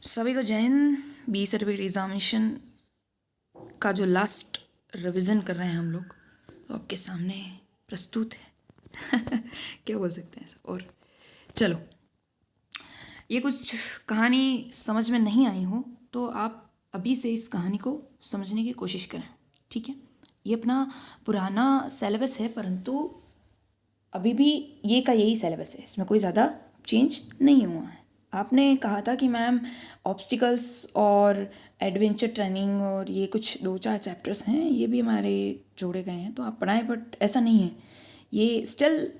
सभी को जय हिंद। 20 सर्टिफिकेट एग्जामिनेशन का जो लास्ट रिवीजन कर रहे हैं हम लोग, तो आपके सामने प्रस्तुत है। क्या बोल सकते हैं और चलो, ये कुछ कहानी समझ में नहीं आई हो तो आप अभी से इस कहानी को समझने की कोशिश करें, ठीक है। ये अपना पुराना सिलेबस है, परंतु अभी भी ये का यही सिलेबस है, इसमें कोई ज़्यादा चेंज नहीं हुआ है। आपने कहा था कि मैम ऑब्स्टिकल्स और एडवेंचर ट्रेनिंग और ये कुछ 2-4 चैप्टर्स हैं, ये भी हमारे जोड़े गए हैं तो आप पढ़ाएं, बट ऐसा नहीं है। ये स्टिल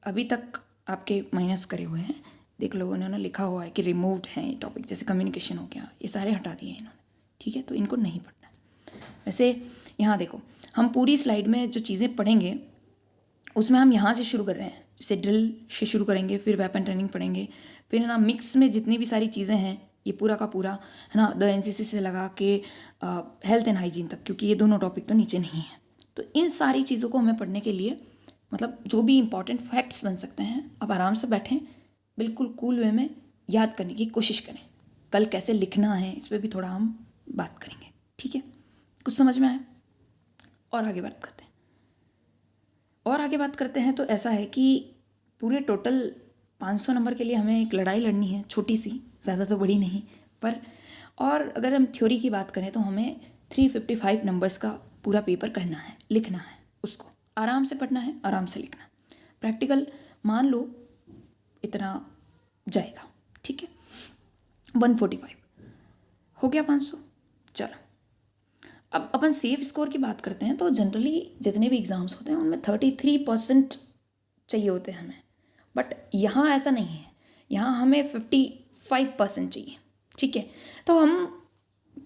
अभी तक आपके माइनस करे हुए हैं। देख लो, उन्होंने लिखा हुआ है कि रिमूव्ड हैं ये टॉपिक, जैसे कम्युनिकेशन हो गया, ये सारे हटा दिए हैं इन्होंने, ठीक है। तो इनको नहीं पढ़ना है। वैसे यहाँ देखो, हम पूरी स्लाइड में जो चीज़ें पढ़ेंगे उसमें हम यहाँ से शुरू कर रहे हैं, जैसे ड्रिल से शुरू करेंगे, फिर वेपन ट्रेनिंग पढ़ेंगे, फिर है ना मिक्स में जितनी भी सारी चीज़ें हैं ये पूरा का पूरा है ना, द एनसीसी से लगा के हेल्थ एंड हाइजीन तक, क्योंकि ये दोनों टॉपिक तो नीचे नहीं है। तो इन सारी चीज़ों को हमें पढ़ने के लिए, मतलब जो भी इंपॉर्टेंट फैक्ट्स बन सकते हैं, आप आराम से बैठें, बिल्कुल कूल वे में याद करने की कोशिश करें। कल कैसे लिखना है इस पर भी थोड़ा हम बात करेंगे, ठीक है। कुछ समझ में आया? और आगे बात करते हैं तो ऐसा है कि पूरे टोटल 500 नंबर के लिए हमें एक लड़ाई लड़नी है, छोटी सी, ज़्यादा तो बड़ी नहीं पर। और अगर हम थ्योरी की बात करें तो हमें 355 नंबर्स का पूरा पेपर करना है, लिखना है, उसको आराम से पढ़ना है, आराम से लिखना है। प्रैक्टिकल मान लो इतना जाएगा, ठीक है। 145 हो गया, 500। चलो, अब अपन सेफ स्कोर की बात करते हैं तो जनरली जितने भी एग्ज़ाम्स होते हैं उनमें 33% चाहिए होते हैं हमें, बट यहाँ ऐसा नहीं है। यहाँ हमें 55% चाहिए, ठीक है। तो हम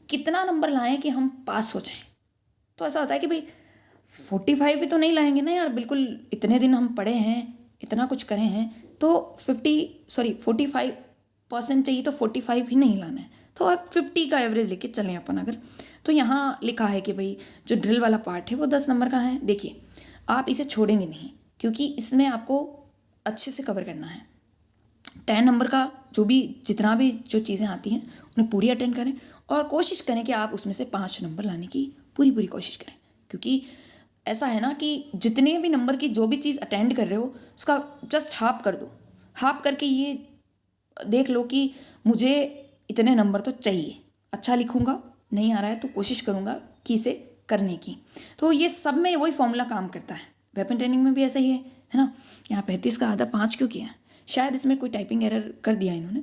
कितना नंबर लाएं कि हम पास हो जाएं? तो ऐसा होता है कि भाई 45 भी तो नहीं लाएंगे ना यार, बिल्कुल इतने दिन हम पढ़े हैं, इतना कुछ करे हैं, तो 45% चाहिए, तो 45 ही नहीं लाना है। तो अब 50 का एवरेज लेके चलें अपन अगर, तो यहाँ लिखा है कि भाई जो ड्रिल वाला पार्ट है वो 10 नंबर का है। देखिए, आप इसे छोड़ेंगे नहीं, क्योंकि इसमें आपको अच्छे से कवर करना है। 10 नंबर का जितना भी जो चीज़ें आती हैं उन्हें पूरी अटेंड करें, और कोशिश करें कि आप उसमें से 5 नंबर लाने की पूरी कोशिश करें। क्योंकि ऐसा है ना कि जितने भी नंबर की जो भी चीज़ अटेंड कर रहे हो उसका जस्ट हाफ कर दो, हाफ करके ये देख लो कि मुझे इतने नंबर तो चाहिए। अच्छा लिखूंगा, नहीं आ रहा है तो कोशिश करूंगा कि इसे करने की। तो ये सब में वही फॉर्मूला काम करता है। वेपन ट्रेनिंग में भी ऐसा ही है ना। यहाँ 35 का आधा 5 क्यों किया है? शायद इसमें कोई टाइपिंग एरर कर दिया इन्होंने।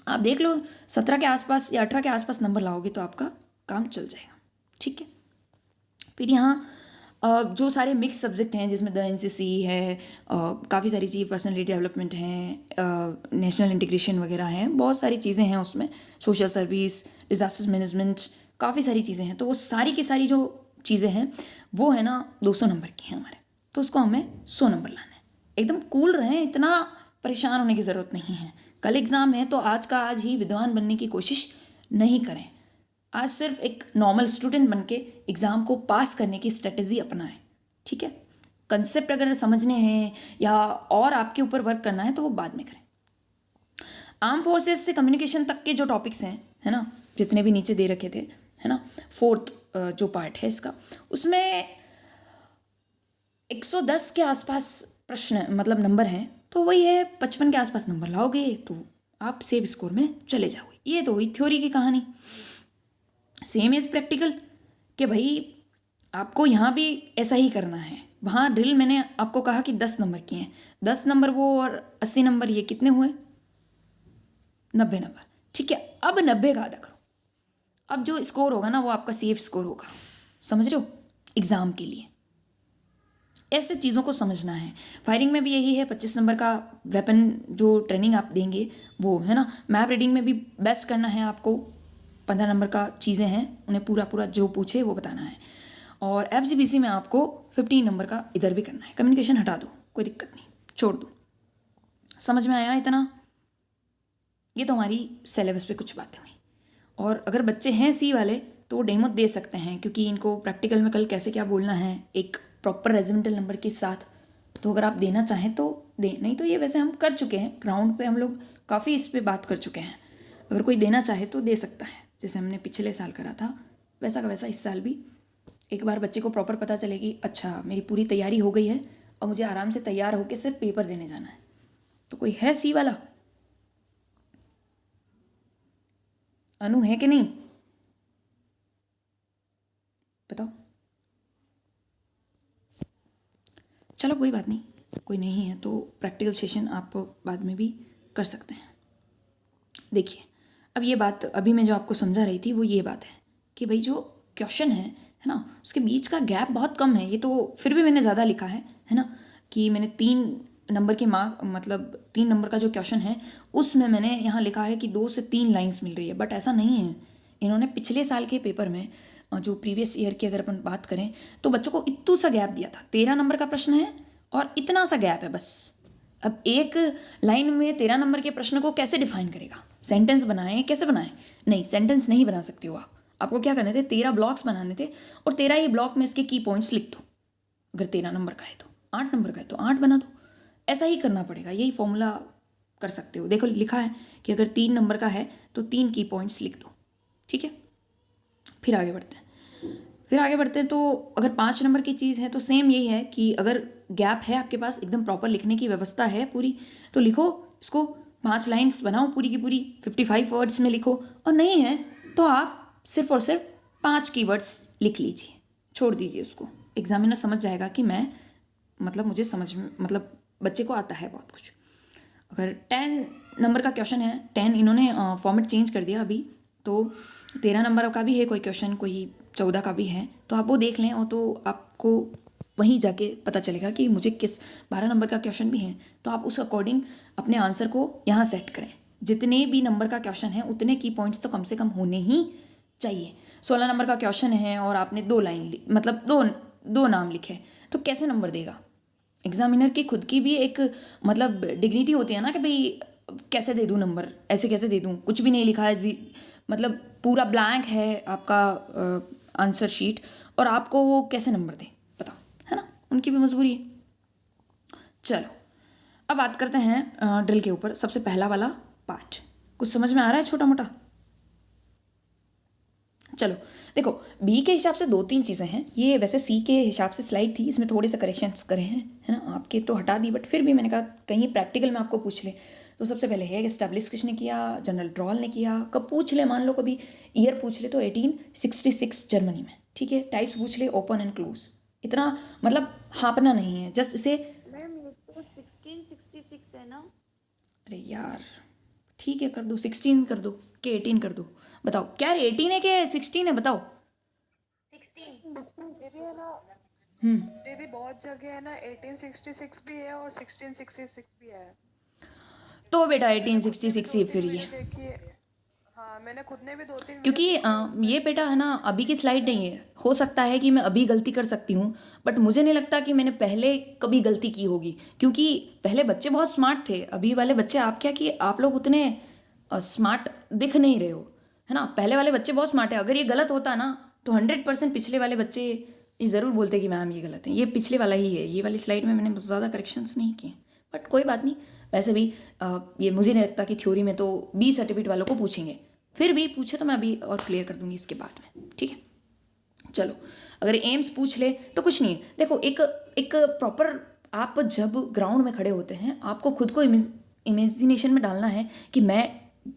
आप देख लो, 17 के आसपास या 18 के आसपास नंबर लाओगे तो आपका काम चल जाएगा, ठीक है। फिर यहाँ जो सारे मिक्स सब्जेक्ट हैं जिसमें द एनसीसी है, काफ़ी सारी चीज़, पर्सनैलिटी डेवलपमेंट है, नेशनल इंटीग्रेशन वगैरह हैं, बहुत सारी चीज़ें हैं उसमें, सोशल सर्विस, डिज़ास्टर मैनेजमेंट, काफ़ी सारी चीज़ें हैं। तो वो सारी की सारी जो चीज़ें हैं वो है ना 200 नंबर की हैं हमारे, तो उसको हमें 100 नंबर लाना है। एकदम कूल रहें, इतना परेशान होने की ज़रूरत नहीं है। कल एग्ज़ाम है तो आज का आज ही विद्वान बनने की कोशिश नहीं करें। आज सिर्फ एक नॉर्मल स्टूडेंट बन के एग्ज़ाम को पास करने की स्ट्रेटजी अपनाएं, ठीक है। कंसेप्ट अगर समझने हैं या और आपके ऊपर वर्क करना है तो वो बाद में करें। आर्म फोर्सेस से कम्युनिकेशन तक के जो टॉपिक्स हैं, है ना, जितने भी नीचे दे रखे थे, है ना, 4th जो पार्ट है इसका, उसमें 110 के आसपास प्रश्न, मतलब नंबर हैं, तो वही है 55 के आसपास नंबर लाओगे तो आप सेफ स्कोर में चले जाओगे। ये तो हुई थ्योरी की कहानी। सेम इज़ प्रैक्टिकल कि भाई आपको यहाँ भी ऐसा ही करना है। वहाँ ड्रिल मैंने आपको कहा कि 10 नंबर की हैं, 10 नंबर वो और 80 नंबर, ये कितने हुए? 90 नंबर, ठीक है। अब 90 का आधा करो, अब जो स्कोर होगा ना वो आपका सेफ स्कोर होगा, समझ रहे हो, एग्ज़ाम के लिए ऐसे चीज़ों को समझना है। फायरिंग में भी यही है, 25 नंबर का वेपन जो ट्रेनिंग आप देंगे वो, है ना। मैप रीडिंग में भी बेस्ट करना है आपको, 15 नंबर का चीज़ें हैं, उन्हें पूरा जो पूछे वो बताना है। और एफसीबीसी में आपको 15 नंबर का इधर भी करना है। कम्युनिकेशन हटा दो, कोई दिक्कत नहीं, छोड़ दो। समझ में आया इतना? ये तो हमारी सिलेबस पे कुछ बातें हुई। और अगर बच्चे हैं सी वाले तो वो डेमो दे सकते हैं, क्योंकि इनको प्रैक्टिकल में कल कैसे क्या बोलना है एक प्रॉपर रेजिमेंटल नंबर के साथ, तो अगर आप देना चाहें तो दें, नहीं तो ये वैसे हम कर चुके हैं ग्राउंड पे, हम लोग काफ़ी इस पर बात कर चुके हैं। अगर कोई देना चाहे तो दे सकता है, जैसे हमने पिछले साल करा था वैसा का वैसा इस साल भी एक बार बच्चे को प्रॉपर पता चले कि अच्छा मेरी पूरी तैयारी हो गई है और मुझे आराम से तैयार होकर सिर्फ पेपर देने जाना है। तो कोई है सी वाला? अनु है कि नहीं, बताओ। चलो कोई बात नहीं, कोई नहीं है तो प्रैक्टिकल सेशन आप बाद में भी कर सकते हैं। देखिए अब ये बात अभी मैं जो आपको समझा रही थी वो ये बात है कि भाई जो क्वेश्चन है ना, उसके बीच का गैप बहुत कम है। ये तो फिर भी मैंने ज़्यादा लिखा है ना, कि मैंने 3 नंबर के मार्क मतलब 3 नंबर का जो क्वेश्चन है उसमें मैंने यहाँ लिखा है कि 2 से 3 लाइन्स मिल रही है, बट ऐसा नहीं है। इन्होंने पिछले साल के पेपर में जो प्रीवियस ईयर की अगर अपन बात करें तो बच्चों को इतू सा गैप दिया था। 13 नंबर का प्रश्न है और इतना सा गैप है बस। अब एक लाइन में 13 नंबर के प्रश्न को कैसे डिफाइन करेगा? सेंटेंस बनाएं, कैसे बनाएं? नहीं, सेंटेंस नहीं बना सकते हो आप। आपको क्या करने थे, 13 ब्लॉक्स बनाने थे और 13 ही ब्लॉक में इसके की पॉइंट्स लिख दो। अगर 13 नंबर का है तो 8 नंबर का है तो 8 बना दो। ऐसा ही करना पड़ेगा, यही फॉर्मूला कर सकते हो। देखो लिखा है कि अगर 3 नंबर का है तो 3 की पॉइंट्स लिख दो, ठीक है। फिर आगे बढ़ते हैं। तो अगर 5 नंबर की चीज़ है तो सेम यही है कि अगर गैप है आपके पास, एकदम प्रॉपर लिखने की व्यवस्था है पूरी, तो लिखो इसको 5 लाइन्स बनाओ पूरी की पूरी 55 वर्ड्स में लिखो। और नहीं है तो आप सिर्फ और सिर्फ 5 कीवर्ड्स लिख लीजिए, छोड़ दीजिए उसको। एग्जामिनर समझ जाएगा कि मैं मतलब मुझे समझ में मतलब बच्चे को आता है बहुत कुछ। अगर 10 नंबर का क्वेश्चन है, 10 इन्होंने फॉर्मेट चेंज कर दिया अभी, तो 13 नंबर का भी है कोई क्वेश्चन, कोई 14 का भी है, तो आप वो देख लें और तो आपको वहीं जाके पता चलेगा कि मुझे किस 12 नंबर का क्वेश्चन भी है, तो आप उस अकॉर्डिंग अपने आंसर को यहाँ सेट करें। जितने भी नंबर का क्वेश्चन है उतने की पॉइंट्स तो कम से कम होने ही चाहिए। 16 नंबर का क्वेश्चन है और आपने 2 लाइन मतलब दो नाम लिखे, तो कैसे नंबर देगा? एग्जामिनर की खुद की भी एक मतलब डिग्निटी होती है ना कि भाई कैसे दे दूँ नंबर, ऐसे कैसे दे दूँ, कुछ भी नहीं लिखा है मतलब पूरा ब्लैंक है आपका आंसर शीट और आपको वो कैसे नंबर दे, बताओ, है ना, उनकी भी मजबूरी है। चलो अब बात करते हैं ड्रिल के ऊपर। सबसे पहला वाला पार्ट कुछ समझ में आ रहा है छोटा मोटा? चलो देखो, बी के हिसाब से 2-3 चीज़ें हैं। ये वैसे सी के हिसाब से स्लाइड थी, इसमें थोड़े से करेक्शंस करे हैं, है ना। आपके तो हटा दी, बट फिर भी मैंने कहा कहीं प्रैक्टिकल में आपको पूछ ले। तो सबसे पहले है एस्टैब्लिश किसने किया? जनरल ड्रॉल ने किया। कब पूछ ले, मान लो कभी ईयर पूछ ले तो 1866 जर्मनी में, ठीक है। टाइप्स पूछ ले ओपन एंड क्लोज, इतना मतलब हाँपना नहीं है, जस्ट इसे। मैम ये तो 1666 है ना? अरे यार ठीक है, कर दो 16 कर दो कि 18 कर दो, बताओ क्या 18 है कि 16 है, बताओ। 16 दीदी है ना, हम्म दीदी बहुत जगह है ना 1866 भी है और 1666 भी है। तो बेटा मैंने खुद ने भी 1866 ही 2-3 फिर ये, वीडियो देखी है। हाँ, मैंने खुद ने भी 2-3 वीडियो क्योंकि देखी है उसमें। ये बेटा है ना अभी की स्लाइड नहीं है। हो सकता है कि मैं अभी गलती कर सकती हूँ, बट मुझे नहीं लगता कि मैंने पहले कभी गलती की होगी, क्योंकि पहले बच्चे बहुत स्मार्ट थे। अभी वाले बच्चे आप क्या कि आप लोग उतने स्मार्ट दिख नहीं रहे हो, है ना। पहले वाले बच्चे बहुत स्मार्ट है। अगर ये गलत होता ना तो 100% पिछले वाले बच्चे ये ज़रूर बोलते कि मैम ये गलत है। ये पिछले वाला ही है, ये वाली स्लाइड में मैंने बहुत ज़्यादा करेक्शंस नहीं किए, बट कोई बात नहीं। वैसे भी ये मुझे नहीं लगता कि थ्योरी में तो 20 सर्टिफिकेट वालों को पूछेंगे, फिर भी पूछे तो मैं अभी और क्लियर कर दूंगी इसके बाद में, ठीक है। चलो अगर एम्स पूछ ले तो कुछ नहीं है। देखो एक प्रॉपर आप जब ग्राउंड में खड़े होते हैं आपको खुद को इमेजिनेशन में डालना है कि मैं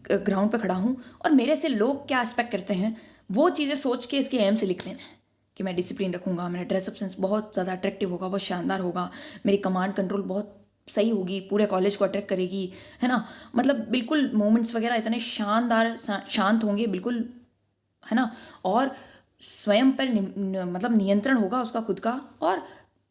ग्राउंड पर खड़ा हूँ और मेरे से लोग क्या एक्सपेक्ट करते हैं, वो चीज़ें सोच के इसके एम से लिख लेना है कि मैं डिसिप्लिन रखूँगा, मेरा ड्रेसअप सेंस बहुत ज़्यादा अट्रैक्टिव होगा, बहुत शानदार होगा, मेरी कमांड कंट्रोल बहुत सही होगी, पूरे कॉलेज को अट्रैक्ट करेगी, है ना। मतलब बिल्कुल मोमेंट्स वगैरह इतने शानदार शांत होंगे बिल्कुल, है ना। और स्वयं पर मतलब नियंत्रण होगा उसका खुद का। और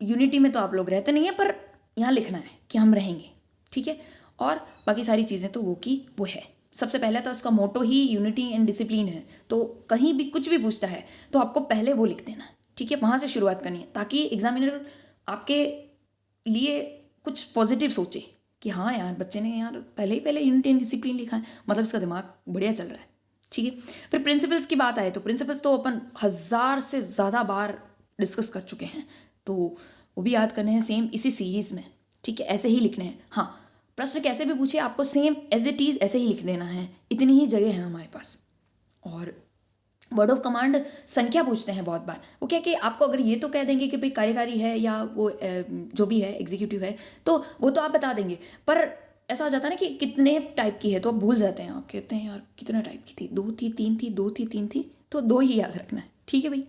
यूनिटी में तो आप लोग रहते नहीं हैं, पर यहाँ लिखना है कि हम रहेंगे, ठीक है। और बाकी सारी चीज़ें तो वो की वो है। सबसे पहले तो उसका मोटो ही यूनिटी एंड डिसिप्लिन है, तो कहीं भी कुछ भी पूछता है तो आपको पहले वो लिख देना, ठीक है। वहाँ से शुरुआत करनी है ताकि एग्जामिनर आपके लिए कुछ पॉजिटिव सोचे कि हाँ यार बच्चे ने यार पहले यूनिटी एंड डिसिप्लिन लिखा है, मतलब इसका दिमाग बढ़िया चल रहा है, ठीक है। फिर प्रिंसिपल्स की बात आए तो प्रिंसिपल्स तो अपन 1000 से ज़्यादा बार डिस्कस कर चुके हैं, तो वो भी याद करने हैं सेम इसी सीरीज़ में, ठीक है। ऐसे ही लिखने हैं। हाँ, प्रश्न कैसे भी पूछे आपको सेम एज इट इज़ ऐसे ही लिख देना है, इतनी ही जगह है हमारे पास। और वर्ड ऑफ कमांड संख्या पूछते हैं बहुत बार, वो क्या कि आपको अगर ये तो कह देंगे कि भाई कार्यकारी है या वो जो भी है एग्जीक्यूटिव है, तो वो तो आप बता देंगे, पर ऐसा हो जाता है ना कि कितने टाइप की है तो आप भूल जाते हैं, आप कहते हैं यार कितने टाइप की थी, 2 थी 3 थी 2 थी 3 थी, तो 2 ही याद रखना है, ठीक है भाई।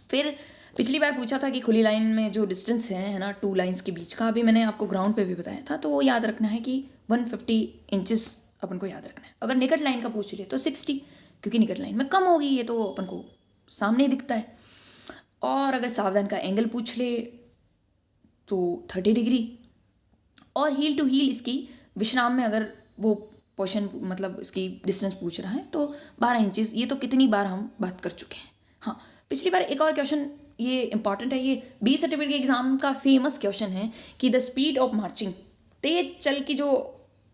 फिर पिछली बार पूछा था कि खुली लाइन में जो डिस्टेंस है ना 2 लाइंस के बीच का, अभी मैंने आपको ग्राउंड पे भी बताया था, तो वो याद रखना है कि 150 इंचेस अपन को याद रखना है। अगर निकट लाइन का पूछ रही है तो 60, क्योंकि निकट लाइन में कम होगी, ये तो अपन को सामने दिखता है। और अगर सावधान का एंगल पूछ ले तो 30 डिग्री, और हील टू हील इसकी विश्राम में अगर वो पोर्शन मतलब इसकी डिस्टेंस पूछ रहा है तो 12 इंचेस, ये तो कितनी बार हम बात कर चुके हैं। हाँ, पिछली बार एक और क्वेश्चन ये इंपॉर्टेंट है, ये बी सर्टिफिकेट के एग्जाम का फेमस क्वेश्चन है कि द स्पीड ऑफ मार्चिंग, तेज चल की जो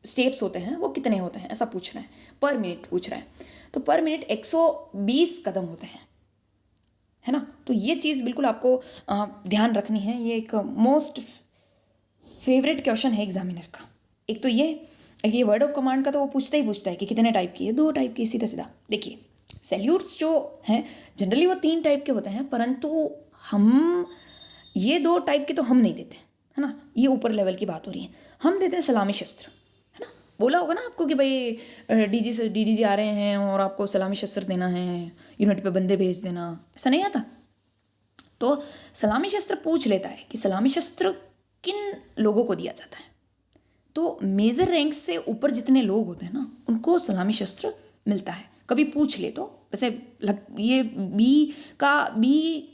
स्टेप्स होते हैं वो कितने होते हैं, ऐसा पूछ रहा है, पर मिनट पूछ रहा है। तो पर मिनट 120 कदम होते हैं, है ना। तो ये चीज़ बिल्कुल आपको ध्यान रखनी है, ये एक मोस्ट फेवरेट क्वेश्चन है एग्जामिनर का। एक तो ये वर्ड ऑफ कमांड का तो वो पूछता ही पूछता है कि कितने टाइप की है, 2 टाइप की, सीधा सीधा। देखिए सैल्यूट्स जो हैं जनरली वो 3 टाइप के होते हैं, परंतु हम ये 2 टाइप के तो हम नहीं देते, है ना। ये ऊपर लेवल की बात हो रही है, हम देते हैं सलामी शस्त्र, है ना। बोला होगा ना आपको कि भाई डीडीजी आ रहे हैं और आपको सलामी शस्त्र देना है, यूनिट पे बंदे भेज देना, ऐसा नहीं आता। तो सलामी शस्त्र पूछ लेता है कि सलामी शस्त्र किन लोगों को दिया जाता है। तो मेजर रैंक से ऊपर जितने लोग होते हैं ना उनको सलामी शस्त्र मिलता है, कभी पूछ ले तो। वैसे ये बी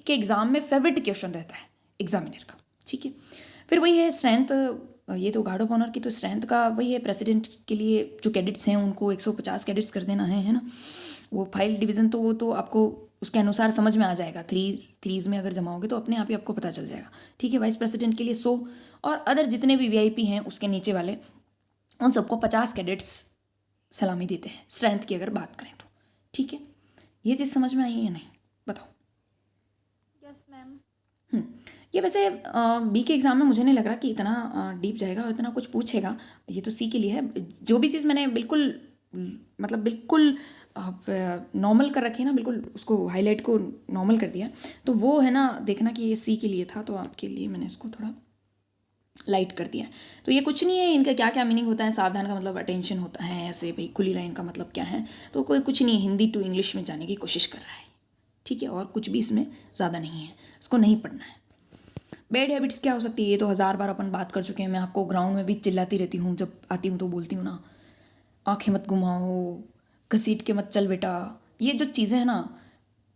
के एग्ज़ाम में फेवरेट क्वेश्चन रहता है एग्जामिनर का, ठीक है। फिर वही है स्ट्रेंथ, ये तो गार्ड ऑफ ऑनर की तो स्ट्रेंथ का वही है, प्रेसिडेंट के लिए जो कैडेट्स हैं उनको 150 कैडेट्स कर देना है ना। वो फाइल डिवीज़न तो वो तो आपको उसके अनुसार समझ में आ जाएगा, थ्रीज में अगर जमाओगे तो अपने आप ही आपको पता चल जाएगा, ठीक है। वाइस प्रेसिडेंट के लिए 100, और अदर जितने भी वीआईपी हैं उसके नीचे वाले उन सबको 50 कैडेट्स सलामी देते हैं स्ट्रेंथ की अगर बात करें तो, ठीक है। ये चीज़ समझ में आई है या नहीं, बताओ। Yes ma'am. ये वैसे बी के एग्ज़ाम में मुझे नहीं लग रहा कि इतना डीप जाएगा और इतना कुछ पूछेगा, ये तो सी के लिए है। जो भी चीज़ मैंने बिल्कुल मतलब बिल्कुल नॉर्मल कर रखी है ना, बिल्कुल उसको हाईलाइट को नॉर्मल कर दिया, तो वो है ना देखना कि ये सी के लिए था, तो आपके लिए मैंने इसको थोड़ा लाइट कर दिया। तो ये कुछ नहीं है, इनका क्या क्या मीनिंग होता है। सावधान का मतलब अटेंशन होता है, ऐसे भाई खुली लाइन का मतलब क्या है, तो कोई कुछ नहीं है, हिंदी टू इंग्लिश में जाने की कोशिश कर रहा है, ठीक है। और कुछ भी इसमें ज़्यादा नहीं है, इसको नहीं पढ़ना है। बैड हैबिट्स क्या हो सकती है, ये तो 1000 बार अपन बात कर चुके हैं, मैं आपको ग्राउंड में भी चिल्लाती रहती हूँ, जब आती हूँ तो बोलती हूँ ना, आंखें मत घुमाओ, घसीट के मत चल बेटा, ये जो चीज़ें हैं ना,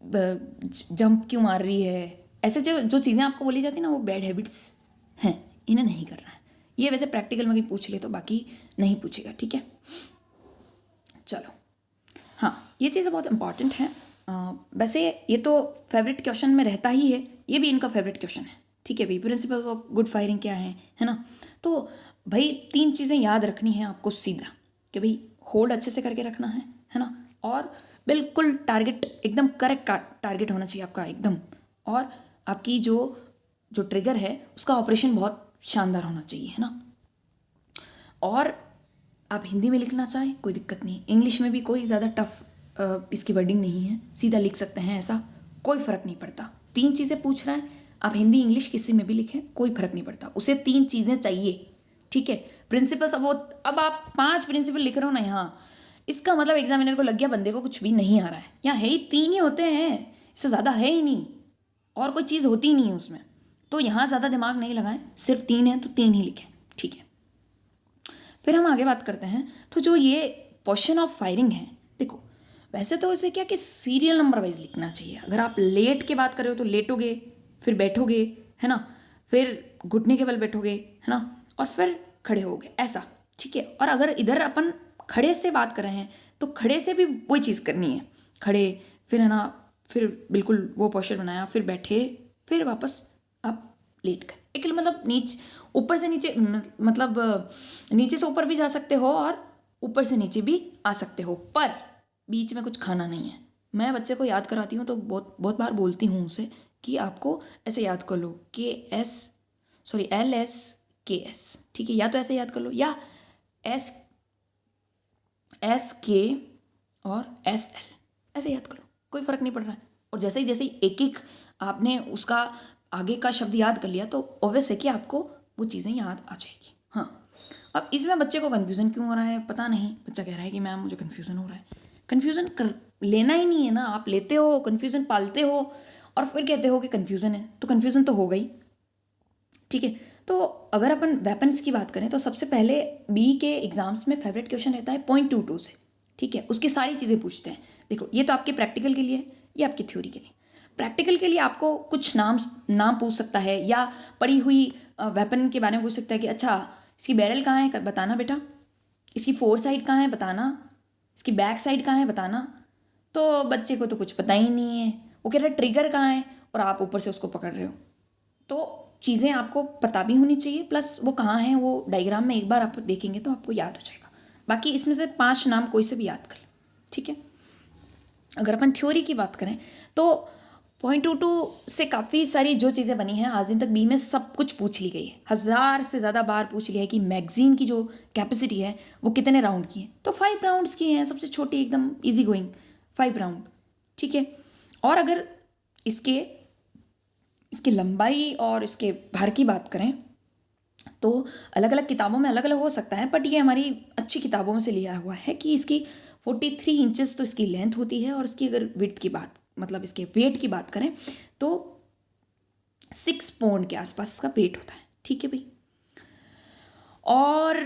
जंप क्यों मार रही है, ऐसे जो चीज़ें आपको बोली जाती है ना, वो बैड हैबिट्स हैं, इन्हें नहीं करना है। ये वैसे प्रैक्टिकल में कहीं पूछ ले तो, बाकी नहीं पूछेगा, ठीक है। चलो हाँ, ये चीज़ बहुत इंपॉर्टेंट है। वैसे ये तो फेवरेट क्वेश्चन में रहता ही है, ये भी इनका फेवरेट क्वेश्चन है, ठीक है भाई। प्रिंसिपल्स ऑफ गुड फायरिंग क्या है ना। तो भाई 3 चीज़ें याद रखनी है आपको सीधा, कि भाई होल्ड अच्छे से करके रखना है ना, और बिल्कुल टारगेट एकदम करेक्ट टारगेट होना चाहिए आपका एकदम, और आपकी जो ट्रिगर है उसका ऑपरेशन बहुत शानदार होना चाहिए, है ना। और आप हिंदी में लिखना चाहें कोई दिक्कत नहीं, इंग्लिश में भी कोई ज़्यादा टफ इसकी वर्डिंग नहीं है, सीधा लिख सकते हैं, ऐसा कोई फ़र्क नहीं पड़ता। 3 चीज़ें पूछ रहा है, आप हिंदी इंग्लिश किसी में भी लिखें कोई फ़र्क नहीं पड़ता, उसे 3 चीज़ें चाहिए, ठीक है। प्रिंसिपल्स अब आप 5 प्रिंसिपल लिख रहे हो ना यहाँ, इसका मतलब एग्जामिनर को लग गया बंदे को कुछ भी नहीं आ रहा है। यहाँ है ही 3 ही होते हैं, इससे ज़्यादा है ही नहीं, और कोई चीज़ होती ही नहीं है उसमें, तो यहाँ ज़्यादा दिमाग नहीं लगाएं, सिर्फ 3 है तो 3 ही लिखें, ठीक है। फिर हम आगे बात करते हैं, तो जो ये पोर्शन ऑफ फायरिंग है, देखो वैसे तो इसे क्या कि सीरियल नंबर वाइज लिखना चाहिए। अगर आप लेट के बात कर रहे हो तो लेटोगे, फिर बैठोगे, है ना, फिर घुटने के बल बैठोगे, है ना, और फिर खड़े होगे, ऐसा, ठीक है। और अगर इधर अपन खड़े से बात कर रहे हैं तो खड़े से भी वही चीज़ करनी है, खड़े, फिर है ना, फिर बिल्कुल वो पोस्चर बनाया, फिर बैठे, फिर वापस आप लेट गए। एक मतलब ऊपर से नीचे, मतलब नीचे से ऊपर भी जा सकते हो और ऊपर से नीचे भी आ सकते हो, पर बीच में कुछ खाना नहीं है। मैं बच्चे को याद कराती हूँ तो बहुत बार बोलती हूँ उसे कि आपको ऐसे याद कर लो कि LS KS, ठीक है, या तो ऐसे याद कर लो या SK और SL ऐसे याद करो, कोई फ़र्क नहीं पड़ रहा है। और जैसे ही एक एक आपने उसका आगे का शब्द याद कर लिया तो ऑब्वियस है कि आपको वो चीज़ें याद आ जाएगी। हाँ, अब इसमें बच्चे को कन्फ्यूज़न क्यों हो रहा है पता नहीं। बच्चा कह रहा है कि मैम मुझे कन्फ्यूज़न हो रहा है। कन्फ्यूज़न कर लेना ही नहीं है ना, आप लेते हो कन्फ्यूज़न, पालते हो और फिर कहते हो कि कन्फ्यूज़न है, तो कन्फ्यूज़न तो हो गई, ठीक है। तो अगर अपन वेपन्स की बात करें तो सबसे पहले बी के एग्जाम्स में फेवरेट क्वेश्चन रहता है .22 से, ठीक है, उसकी सारी चीज़ें पूछते हैं। देखो ये तो आपके प्रैक्टिकल के लिए, ये आपकी थ्योरी के लिए। प्रैक्टिकल के लिए आपको कुछ नाम पूछ सकता है या पड़ी हुई वेपन के बारे में पूछ सकता है कि अच्छा इसकी बैरल कहाँ है बताना बेटा, इसकी फोर साइड कहाँ है बताना, इसकी बैक साइड कहाँ है बताना। तो बच्चे को तो कुछ पता ही नहीं है, वो कह रहा है ट्रिगर कहाँ है और आप ऊपर से उसको पकड़ रहे हो। तो चीज़ें आपको पता भी होनी चाहिए, प्लस वो कहाँ हैं वो डायग्राम में एक बार आप देखेंगे तो आपको याद हो जाएगा। बाकी इसमें से 5 नाम कोई से भी याद कर, ठीक है। अगर अपन थ्योरी की बात करें तो .22 से काफ़ी सारी जो चीज़ें बनी हैं आज दिन तक बी में सब कुछ पूछ ली गई है। 1000 से ज़्यादा बार पूछ लिया है कि मैगजीन की जो कैपेसिटी है वो कितने राउंड की है, तो 5 राउंड्स की हैं, सबसे छोटी एकदम इजी गोइंग 5 राउंड, ठीक है। और अगर इसकी लंबाई और इसके भार की बात करें तो अलग अलग किताबों में अलग अलग हो सकता है, बट ये हमारी अच्छी किताबों में से लिया हुआ है कि इसकी 43 इंचेस तो इसकी लेंथ होती है और इसकी अगर विड्थ की बात मतलब इसके वेट की बात करें तो 6 पाउंड के आसपास इसका वेट होता है, ठीक है भाई। और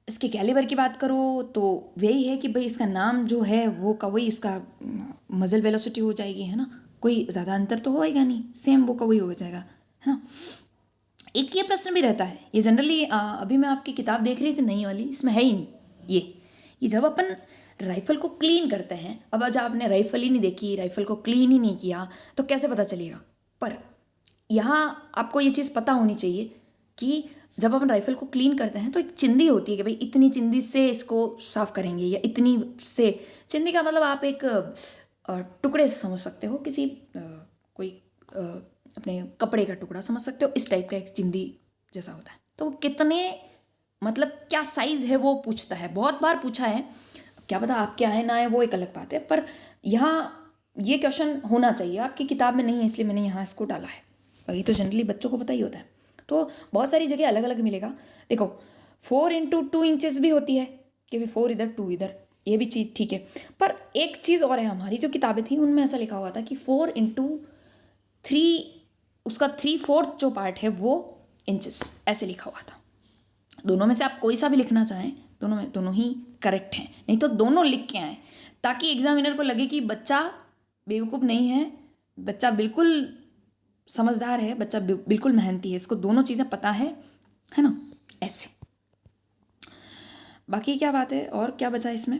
इसके कैलिबर की बात करो तो वही है कि भाई इसका नाम जो है वो का वही इसका मजल वेलोसिटी हो जाएगी, है ना, कोई ज़्यादा अंतर तो होएगा नहीं, सेम वो का वही हो जाएगा, है ना। एक ये प्रश्न भी रहता है, ये जनरली अभी मैं आपकी किताब देख रही थी नई वाली, इसमें है ही नहीं ये जब अपन राइफ़ल को क्लीन करते हैं, अब आज आपने राइफ़ल ही नहीं देखी, राइफ़ल को क्लीन ही नहीं किया तो कैसे पता चलेगा। पर यहाँ आपको ये चीज़ पता होनी चाहिए कि जब अपन राइफ़ल को क्लीन करते हैं तो एक चिंदी होती है कि भाई इतनी चिंदी से इसको साफ़ करेंगे या इतनी से। चिंदी का मतलब आप एक टुकड़े से समझ सकते हो, किसी कोई अपने कपड़े का टुकड़ा समझ सकते हो, इस टाइप का एक चिंदी जैसा होता है। तो कितने मतलब क्या साइज़ है वो पूछता है, बहुत बार पूछा है, क्या पता आपके आए ना आए वो एक अलग बात है, पर यहाँ ये क्वेश्चन होना चाहिए। आपकी किताब में नहीं है इसलिए मैंने यहाँ इसको डाला है, बाकी तो जनरली बच्चों को पता ही होता है। तो बहुत सारी जगह अलग अलग मिलेगा। देखो 4 × 2 इंचेस भी होती है कि भाई 4 इधर 2 इधर, ये भी चीज़ ठीक है। पर एक चीज़ और है, हमारी जो किताबें थी उनमें ऐसा लिखा हुआ था कि 4 × 3 उसका 3/4 जो पार्ट है वो इंचेस, ऐसे लिखा हुआ था। दोनों में से आप कोई सा भी लिखना चाहें, दोनों ही करेक्ट हैं, नहीं तो दोनों लिख के आएँ ताकि एग्जामिनर को लगे कि बच्चा बेवकूफ़ नहीं है, बच्चा बिल्कुल समझदार है, बच्चा बिल्कुल मेहनती है, इसको दोनों चीज़ें पता है ना, ऐसे। बाकी क्या बात है और क्या बचा इसमें,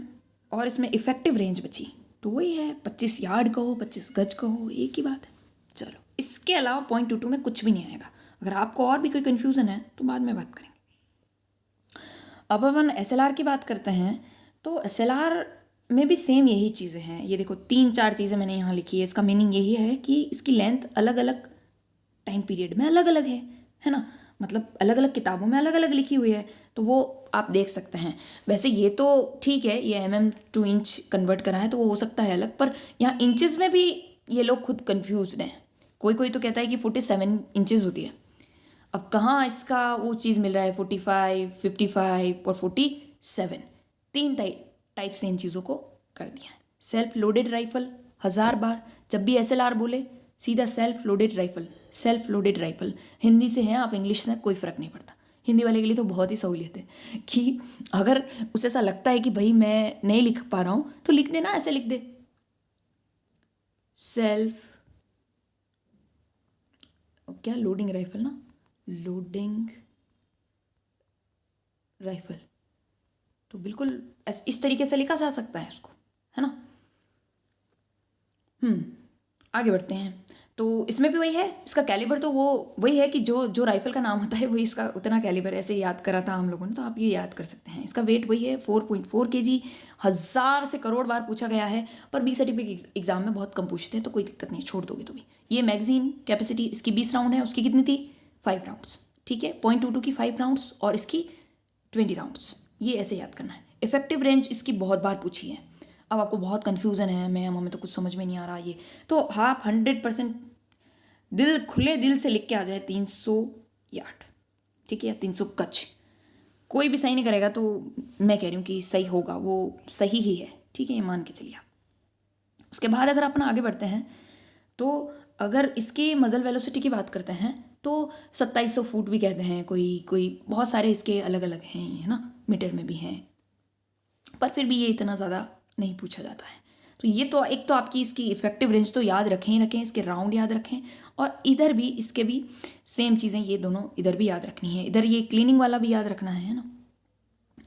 और इसमें इफ़ेक्टिव रेंज बची तो वही है 25 यार्ड कहो 25 गज कहो, एक ही बात है। चलो इसके अलावा .22 में कुछ भी नहीं आएगा। अगर आपको और भी कोई कन्फ्यूज़न है तो बाद में बात करेंगे। अब अपन SLR की बात करते हैं तो SLR में भी सेम यही चीज़ें हैं। ये देखो 3-4 चीज़ें मैंने यहाँ लिखी है, इसका मीनिंग यही है कि इसकी लेंथ अलग अलग टाइम पीरियड में अलग अलग है ना, मतलब अलग अलग किताबों में अलग अलग लिखी हुई है, तो वो आप देख सकते हैं। वैसे ये तो ठीक है, ये mm 2 इंच कन्वर्ट करा है तो वो हो सकता है अलग, पर यहाँ इंचेस में भी ये लोग खुद कन्फ्यूज हैं। कोई तो कहता है कि 47 इंचेस होती है, अब कहाँ इसका वो चीज़ मिल रहा है 45, 55 और 47, 3 टाइप से इन चीज़ों को कर दिया है। सेल्फ लोडेड राइफल 1000 बार, जब भी SLR बोले सीधा सेल्फ लोडेड राइफल। हिंदी से है आप इंग्लिश से कोई फ़र्क नहीं पड़ता। हिंदी वाले के लिए तो बहुत ही सहूलियत है कि अगर उसे ऐसा लगता है कि भाई मैं नहीं लिख पा रहा हूँ तो लिख देना, ऐसे लिख दे सेल्फ क्या लोडिंग राइफल ना, लोडिंग राइफल, तो बिल्कुल इस तरीके से लिखा जा सकता है इसको, है ना। आगे बढ़ते हैं। तो इसमें भी वही है, इसका कैलिबर तो वो वही है कि जो राइफल का नाम होता है वही इसका उतना कैलिबर, ऐसे याद करा था हम लोगों ने, तो आप ये याद कर सकते हैं। इसका वेट वही है 4.4 kg, 1000 से करोड़ बार पूछा गया है, पर बी सर्टिफिकेट एग्जाम में बहुत कम पूछते हैं तो कोई दिक्कत नहीं, छोड़ दोगे तो भी। ये मैगजीन कैपेसिटी इसकी 20 राउंड है, उसकी कितनी थी 5 राउंड्स, ठीक है। 0.22 की 5 राउंड्स और इसकी 20 राउंड्स, ये ऐसे याद करना है। इफेक्टिव रेंज इसकी बहुत बार पूछी है। अब आपको बहुत कन्फ्यूज़न है, मैम हमें तो कुछ समझ में नहीं आ रहा ये, तो आप 100% दिल खुले दिल से लिख के आ जाए 300 यार्ड, ठीक है, या 300 गज। कोई भी सही नहीं करेगा तो मैं कह रही हूँ कि सही होगा, वो सही ही है, ठीक है, ये मान के चलिए आप। उसके बाद अगर अपना आगे बढ़ते हैं तो अगर इसके मजल वेलोसिटी की बात करते हैं तो 2700 फुट भी कहते हैं, कोई बहुत सारे इसके अलग अलग हैं, है ना, मीटर में भी हैं, पर फिर भी ये इतना ज़्यादा नहीं पूछा जाता है। तो ये तो एक तो आपकी इसकी इफेक्टिव रेंज तो याद रखें ही रखें, इसके राउंड याद रखें, और इधर भी इसके भी सेम चीज़ें, ये दोनों इधर भी याद रखनी है, इधर ये क्लीनिंग वाला भी याद रखना है ना।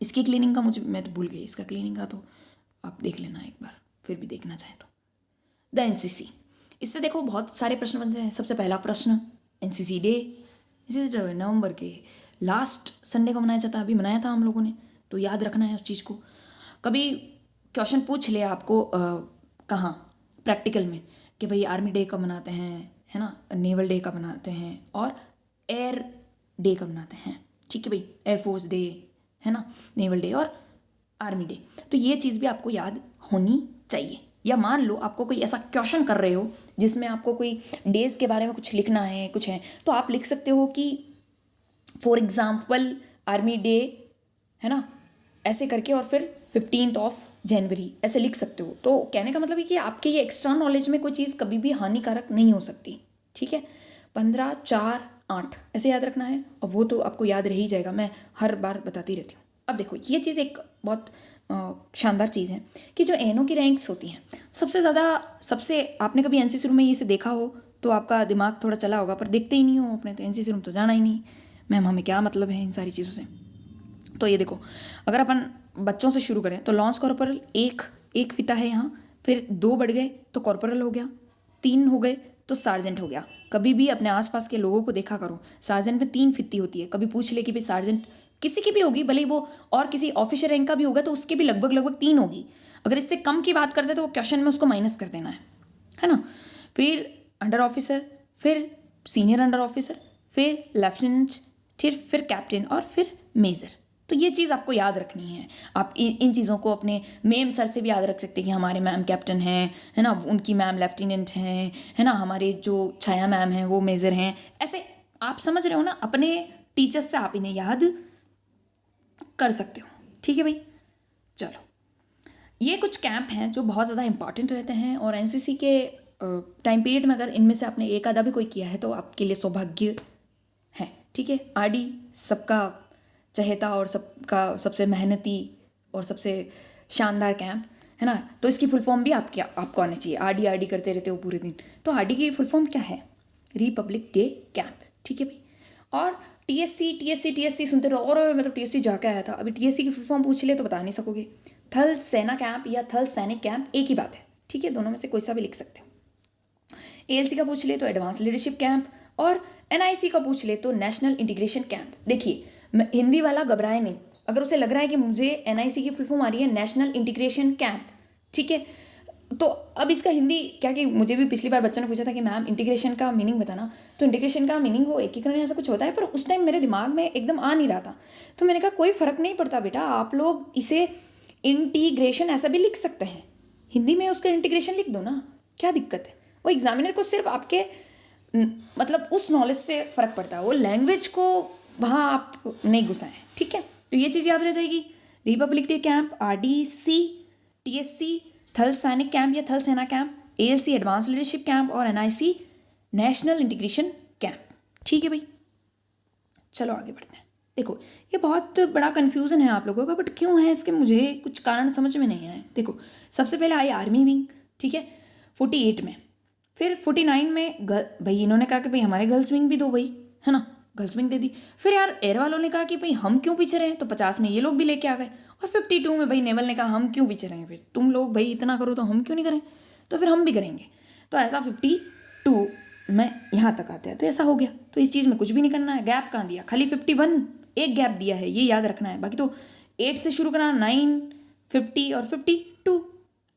इसकी क्लीनिंग का मैं तो भूल गई, इसका क्लीनिंग का तो आप देख लेना एक बार, फिर भी देखना चाहें तो। द एनसीसी, इससे देखो बहुत सारे प्रश्न बनते हैं। सबसे पहला प्रश्न एनसीसी डे, इसी नवंबर के लास्ट संडे को मनाया जाता है, अभी मनाया था हम लोगों ने, तो याद रखना है उस चीज़ को। कभी क्वेश्चन पूछ ले आपको कहाँ प्रैक्टिकल में कि भाई आर्मी डे कब मनाते हैं, है ना, नेवल डे कब मनाते हैं, और एयर डे कब मनाते हैं, ठीक है भाई, एयरफोर्स डे, है ना, नेवल डे और आर्मी डे। तो ये चीज़ भी आपको याद होनी चाहिए। या मान लो आपको कोई ऐसा क्वेश्चन कर रहे हो जिसमें आपको कोई डेज के बारे में कुछ लिखना है, कुछ है, तो आप लिख सकते हो कि फॉर एग्जाम्पल आर्मी डे, है ना, ऐसे करके, और फिर 15 जनवरी ऐसे लिख सकते हो। तो कहने का मतलब है कि आपके ये एक्स्ट्रा नॉलेज में कोई चीज़ कभी भी हानिकारक नहीं हो सकती, ठीक है। 15, 4, 8 ऐसे याद रखना है, और वो तो आपको याद रह ही जाएगा, मैं हर बार बताती रहती हूँ। अब देखो ये चीज़ एक बहुत शानदार चीज़ है कि जो एनओ की रैंक्स होती हैं सबसे आपने कभी एनसीसी रूम में इसे देखा हो तो आपका दिमाग थोड़ा चला होगा, पर देखते ही नहीं हो अपने, तो एनसीसी रूम तो जाना ही नहीं। मैम हमें क्या मतलब है इन सारी चीज़ों से। तो ये देखो, अगर अपन बच्चों से शुरू करें तो लॉन्स कॉर्पोरल एक फिता है यहाँ, फिर 2 बढ़ गए तो कॉर्पोरल हो गया, 3 हो गए तो सार्जेंट हो गया। कभी भी अपने आसपास के लोगों को देखा करो, सार्जेंट में 3 फित्ती होती है। कभी पूछ ले कि भाई सार्जेंट किसी की भी होगी, भले ही वो और किसी ऑफिसर रैंक का भी होगा, तो उसके भी लगभग 3 होगी। अगर इससे कम की बात करते तो वो क्वेश्चन में उसको माइनस कर देना है ना। फिर अंडर ऑफिसर, फिर सीनियर अंडर ऑफिसर, फिर लेफ्टिनेंट, फिर कैप्टन और फिर मेजर। तो ये चीज़ आपको याद रखनी है। आप इन चीज़ों को अपने मेम सर से भी याद रख सकते हैं कि हमारे मैम कैप्टन हैं, है ना, उनकी मैम लेफ्टिनेंट हैं, है ना, हमारे जो छाया मैम हैं वो मेजर हैं। ऐसे आप समझ रहे हो ना, अपने टीचर्स से आप इन्हें याद कर सकते हो, ठीक है भाई। चलो, ये कुछ कैंप हैं जो बहुत ज़्यादा इंपॉर्टेंट रहते हैं, और एनसीसी के टाइम पीरियड में अगर इनमें से आपने एक आधा भी कोई किया है तो आपके लिए सौभाग्य है, ठीक है। आरडी सबका चहेता और सबका सबसे मेहनती और सबसे शानदार कैंप, है ना, तो इसकी फुल फॉर्म भी आपको आनी चाहिए। आरडी करते रहते हो पूरे दिन, तो आरडी की फुल फॉर्म क्या है? रिपब्लिक डे कैंप, ठीक है भाई। और टीएससी सुनते रहो, और मैं तो टीएससी जाके आया था, अभी टीएससी की फुल फॉर्म पूछ ले तो बता नहीं सकोगे। थल सेना कैंप या थल सैनिक कैंप एक ही बात है, ठीक है, दोनों में से कोई सा भी लिख सकते हो। एएलसी का पूछ ले तो एडवांस लीडरशिप कैंप, और एनआईसी का पूछ ले तो नेशनल इंटीग्रेशन कैंप। देखिए हिंदी वाला घबराए नहीं, अगर उसे लग रहा है कि मुझे एनआईसी की फुल फॉर्म आ रही है नेशनल इंटीग्रेशन कैंप, ठीक है, तो अब इसका हिंदी क्या, कि मुझे भी पिछली बार बच्चों ने पूछा था कि मैम इंटीग्रेशन का मीनिंग बताना, तो इंटीग्रेशन का मीनिंग वो एकीकरण ऐसा कुछ होता है, पर उस टाइम मेरे दिमाग में एकदम आ नहीं रहा था, तो मैंने कहा कोई फ़र्क नहीं पड़ता बेटा, आप लोग इसे इंटीग्रेशन ऐसा भी लिख सकते हैं, हिंदी में उसका इंटीग्रेशन लिख दो ना, क्या दिक्कत है। वो एग्जामिनर को सिर्फ आपके मतलब उस नॉलेज से फ़र्क पड़ता है, वो लैंग्वेज को वहाँ आप नहीं घुसाएं, ठीक है। तो ये चीज़ याद रह जाएगी। Republic day camp, RDC, TSC थल सैनिक कैंप या थल सेना camp, ALC advance leadership camp, और एनआईसी नेशनल इंटीग्रेशन कैंप, ठीक है भाई। चलो आगे बढ़ते हैं। देखो ये बहुत बड़ा कन्फ्यूज़न है आप लोगों का, बट क्यों है इसके मुझे कुछ कारण समझ में नहीं आए। देखो सबसे पहले आई आर्मी विंग, ठीक है, 48 में, फिर 49 में भाई इन्होंने कहा कि भाई हमारे गर्ल्स विंग भी दो भाई, है ना, गर्ल्स विंग दे दी। फिर यार एयर वालों ने कहा कि भाई हम क्यों पीछे रहे, तो 50 में ये लोग भी लेके आ गए। और 52 में भाई नेवल ने कहा हम क्यों पीछे रहे, फिर तुम लोग भाई इतना करो तो हम क्यों नहीं करें, तो फिर हम भी करेंगे। तो ऐसा 52 में यहाँ तक आते हैं, तो ऐसा हो गया। तो इस चीज़ में कुछ भी नहीं करना है, गैप कहाँ दिया, खाली 51 एक गैप दिया है, ये याद रखना है। बाकी तो 8 से शुरू करना, 9, 50 और 52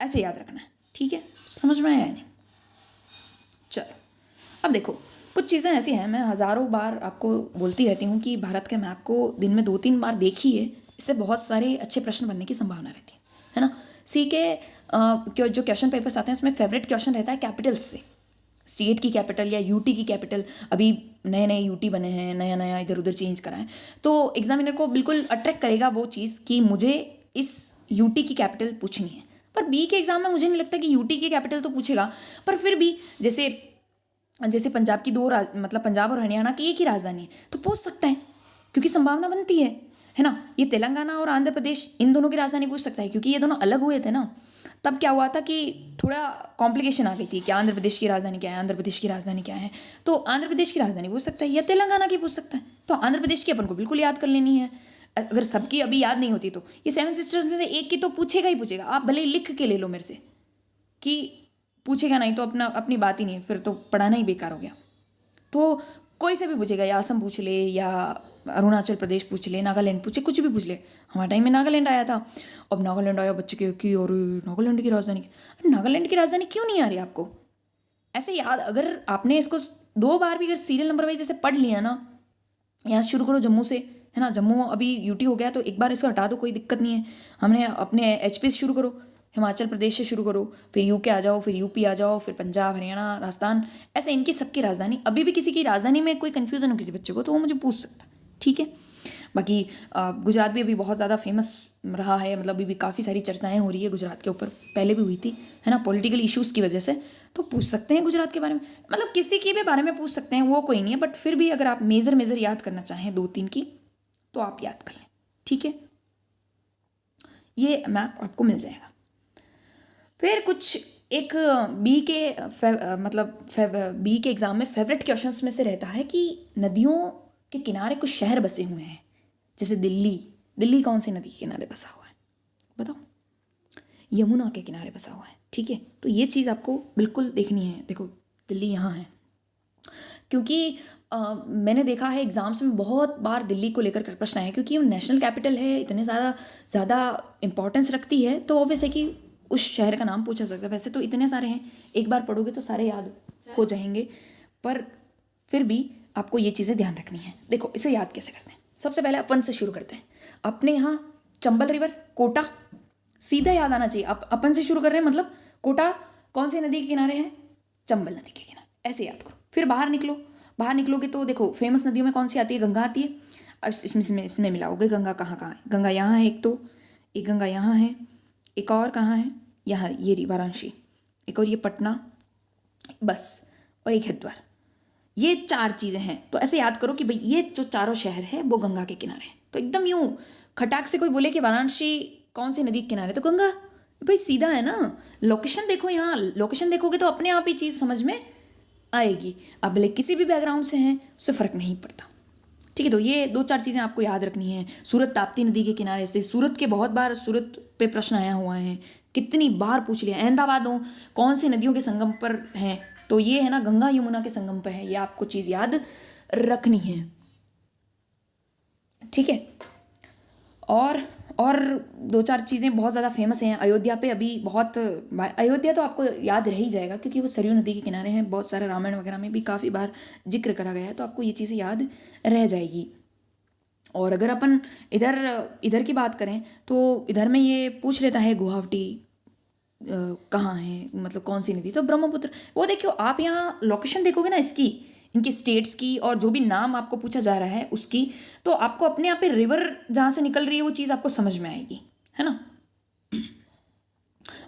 ऐसे याद रखना है, ठीक है, समझ में आया नहीं। चलो अब देखो कुछ चीज़ें ऐसी हैं, मैं हज़ारों बार आपको बोलती रहती हूँ कि भारत के मैप को दिन में 2-3 बार देखिए, इससे बहुत सारे अच्छे प्रश्न बनने की संभावना रहती है ना। सी के जो क्वेश्चन पेपर्स आते हैं उसमें फेवरेट क्वेश्चन रहता है कैपिटल्स से, स्टेट की कैपिटल या यूटी की कैपिटल। अभी नए नए यूटी बने हैं, नया नया इधर उधर चेंज करा है, तो एग्जामिनर को बिल्कुल अट्रैक्ट करेगा वो चीज़ कि मुझे इस यूटी की कैपिटल पूछनी है। पर बी के एग्ज़ाम में मुझे नहीं लगता कि यूटी की कैपिटल तो पूछेगा, पर फिर भी जैसे पंजाब की मतलब पंजाब और हरियाणा की एक ही राजधानी है तो पूछ सकता है, क्योंकि संभावना बनती है ना। ये तेलंगाना और आंध्र प्रदेश, इन दोनों की राजधानी पूछ सकता है, क्योंकि ये दोनों अलग हुए थे ना। तब क्या हुआ था कि थोड़ा कॉम्प्लिकेशन आ गई थी कि आंध्र प्रदेश की राजधानी क्या है, आंध्र प्रदेश की राजधानी क्या है। तो आंध्र प्रदेश की राजधानी पूछ सकता है या तेलंगाना की पूछ सकता है। तो आंध्र प्रदेश की अपन को बिल्कुल याद कर लेनी है। अगर सबकी अभी याद नहीं होती तो ये 7 सिस्टर्स में से एक की तो पूछेगा ही पूछेगा। आप भले ही लिख के ले लो मेरे से कि पूछेगा नहीं तो अपनी बात ही नहीं है, फिर तो पढ़ाना ही बेकार हो गया। तो कोई से भी पूछेगा, या असम पूछ ले या अरुणाचल प्रदेश पूछ ले, नागालैंड पूछ ले, कुछ भी पूछ ले। हमारे टाइम में नागालैंड आया था, अब नागालैंड आया बच्चे के कि और नागालैंड की राजधानी, अरे नागालैंड की राजधानी क्यों नहीं आ रही आपको? ऐसे याद, अगर आपने इसको 2 बार भी अगर सीरियल नंबर वाइज जैसे पढ़ लिया ना, यहाँ से शुरू करो जम्मू से, है ना। जम्मू अभी यूटी हो गया तो एक बार इसको हटा दो, कोई दिक्कत नहीं है। हमने अपने एचपी से शुरू करो, हिमाचल प्रदेश से शुरू करो, फिर यूके आ जाओ, फिर यूपी आ जाओ, फिर पंजाब, हरियाणा, राजस्थान, ऐसे इनकी सबकी राजधानी। अभी भी किसी की राजधानी में कोई कन्फ्यूज़न हो किसी बच्चे को तो वो मुझे पूछ सकता है, ठीक है। बाकी गुजरात भी अभी बहुत ज़्यादा फेमस रहा है, मतलब अभी भी काफ़ी सारी चर्चाएं हो रही है गुजरात के ऊपर, पहले भी हुई थी, है ना, पॉलिटिकल इश्यूज़ की वजह से। तो पूछ सकते हैं गुजरात के बारे में, मतलब किसी के भी बारे में पूछ सकते हैं, वो कोई नहीं है। बट फिर भी अगर आप मेजर याद करना चाहें 2-3 की तो आप याद कर लें, ठीक है। ये मैप आपको मिल जाएगा। फिर कुछ एक बी के एग्ज़ाम में फेवरेट क्वेश्चंस में से रहता है कि नदियों के किनारे कुछ शहर बसे हुए हैं, जैसे दिल्ली कौन सी नदी के किनारे बसा हुआ है बताओ? यमुना के किनारे बसा हुआ है, ठीक है। तो ये चीज़ आपको बिल्कुल देखनी है। देखो दिल्ली यहाँ है, क्योंकि मैंने देखा है एग्ज़ाम्स में बहुत बार दिल्ली को लेकर प्रश्न आए, क्योंकि नेशनल कैपिटल है, इतने ज़्यादा इंपॉर्टेंस रखती है, तो ऑब्वियस है कि उस शहर का नाम पूछा सकता है। वैसे तो इतने सारे हैं, एक बार पढ़ोगे तो सारे याद हो जाएंगे, पर फिर भी आपको ये चीज़ें ध्यान रखनी है। देखो इसे याद कैसे करते हैं, सबसे पहले अपन से शुरू करते हैं। अपने यहाँ चंबल रिवर, कोटा, सीधा याद आना चाहिए। अपन से शुरू कर रहे हैं, मतलब कोटा कौन सी नदी के किनारे है? चंबल नदी के किनारे, ऐसे याद करो। फिर बाहर निकलोगे तो देखो फेमस नदियों में कौन सी आती है? गंगा आती है। अब इसमें मिलाओगे, गंगा कहाँ है? गंगा यहाँ है एक गंगा यहाँ है, एक और कहाँ है? यहाँ, ये वाराणसी, एक और ये पटना, बस, और एक हरिद्वार। ये 4 चीज़ें हैं। तो ऐसे याद करो कि भाई ये जो चारों शहर है वो गंगा के किनारे हैं। तो एकदम यूँ खटाक से कोई बोले कि वाराणसी कौन सी नदी के किनारे, तो गंगा, भाई सीधा है ना। लोकेशन देखो, यहाँ लोकेशन देखोगे तो अपने आप ही चीज़ समझ में आएगी। अब भले किसी भी बैकग्राउंड से हैं, उससे फ़र्क नहीं पड़ता, ठीक है। तो ये 2-4 चीज़ें आपको याद रखनी है। सूरत ताप्ती नदी के किनारे स्थित, सूरत के बहुत बार सूरत पे प्रश्न आया हुआ है, कितनी बार पूछ लिया। अहमदाबाद हो, कौन सी नदियों के संगम पर है? तो ये है ना, गंगा यमुना के संगम पर है। ये आपको चीज़ याद रखनी है, ठीक है। और 2-4 चीज़ें बहुत ज़्यादा फेमस हैं। अयोध्या पे अभी अयोध्या तो आपको याद रह ही जाएगा, क्योंकि वो सरयू नदी के किनारे हैं। बहुत सारे रामायण वगैरह में भी काफ़ी बार जिक्र करा गया है, तो आपको ये चीज़ें याद रह जाएगी। और अगर अपन इधर की बात करें तो इधर में ये पूछ लेता है गुवाहाटी कहाँ है, मतलब कौन सी नदी? तो ब्रह्मपुत्र। वो देखियो, आप यहाँ लोकेशन देखोगे ना इसकी, इनकी स्टेट्स की, और जो भी नाम आपको पूछा जा रहा है उसकी, तो आपको अपने यहाँ पे रिवर जहाँ से निकल रही है वो चीज़ आपको समझ में आएगी, है ना।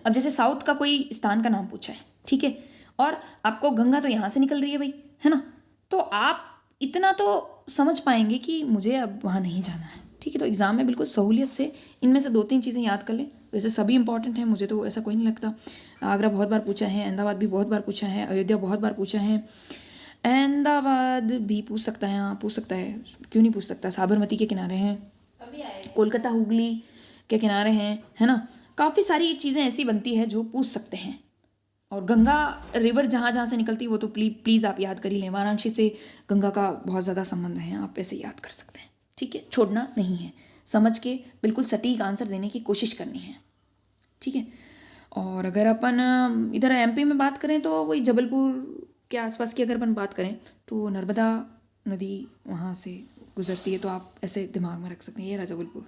अब जैसे साउथ का कोई स्थान का नाम पूछा है, ठीक है, और आपको गंगा तो यहाँ से निकल रही है भाई, है ना, तो आप इतना तो समझ पाएंगे कि मुझे अब वहाँ नहीं जाना है, ठीक है। तो एग्ज़ाम में बिल्कुल सहूलियत से इनमें से 2-3 चीज़ें याद कर लें। वैसे सभी इंपॉर्टेंट हैं, मुझे तो ऐसा कोई नहीं लगता। आगरा बहुत बार पूछा है, अहमदाबाद भी बहुत बार पूछा है, अयोध्या बहुत बार पूछा है, अहमदाबाद भी पूछ सकता है, हाँ पूछ सकता है, क्यों नहीं पूछ सकता। साबरमती के किनारे हैं, कोलकाता हुगली के किनारे हैं, है ना। काफ़ी सारी चीज़ें ऐसी बनती है जो पूछ सकते हैं। और गंगा रिवर जहाँ से निकलती है वो तो प्लीज़ आप याद कर ही लें। वाराणसी से गंगा का बहुत ज़्यादा संबंध है, आप ऐसे याद कर सकते हैं, ठीक है। छोड़ना नहीं है, समझ के बिल्कुल सटीक आंसर देने की कोशिश करनी है, ठीक है। और अगर अपन इधर एमपी में बात करें तो वही जबलपुर के आसपास की अगर अपन बात करें तो नर्मदा नदी वहाँ से गुजरती है, तो आप ऐसे दिमाग में रख सकते हैं ये रहा जबलपुर।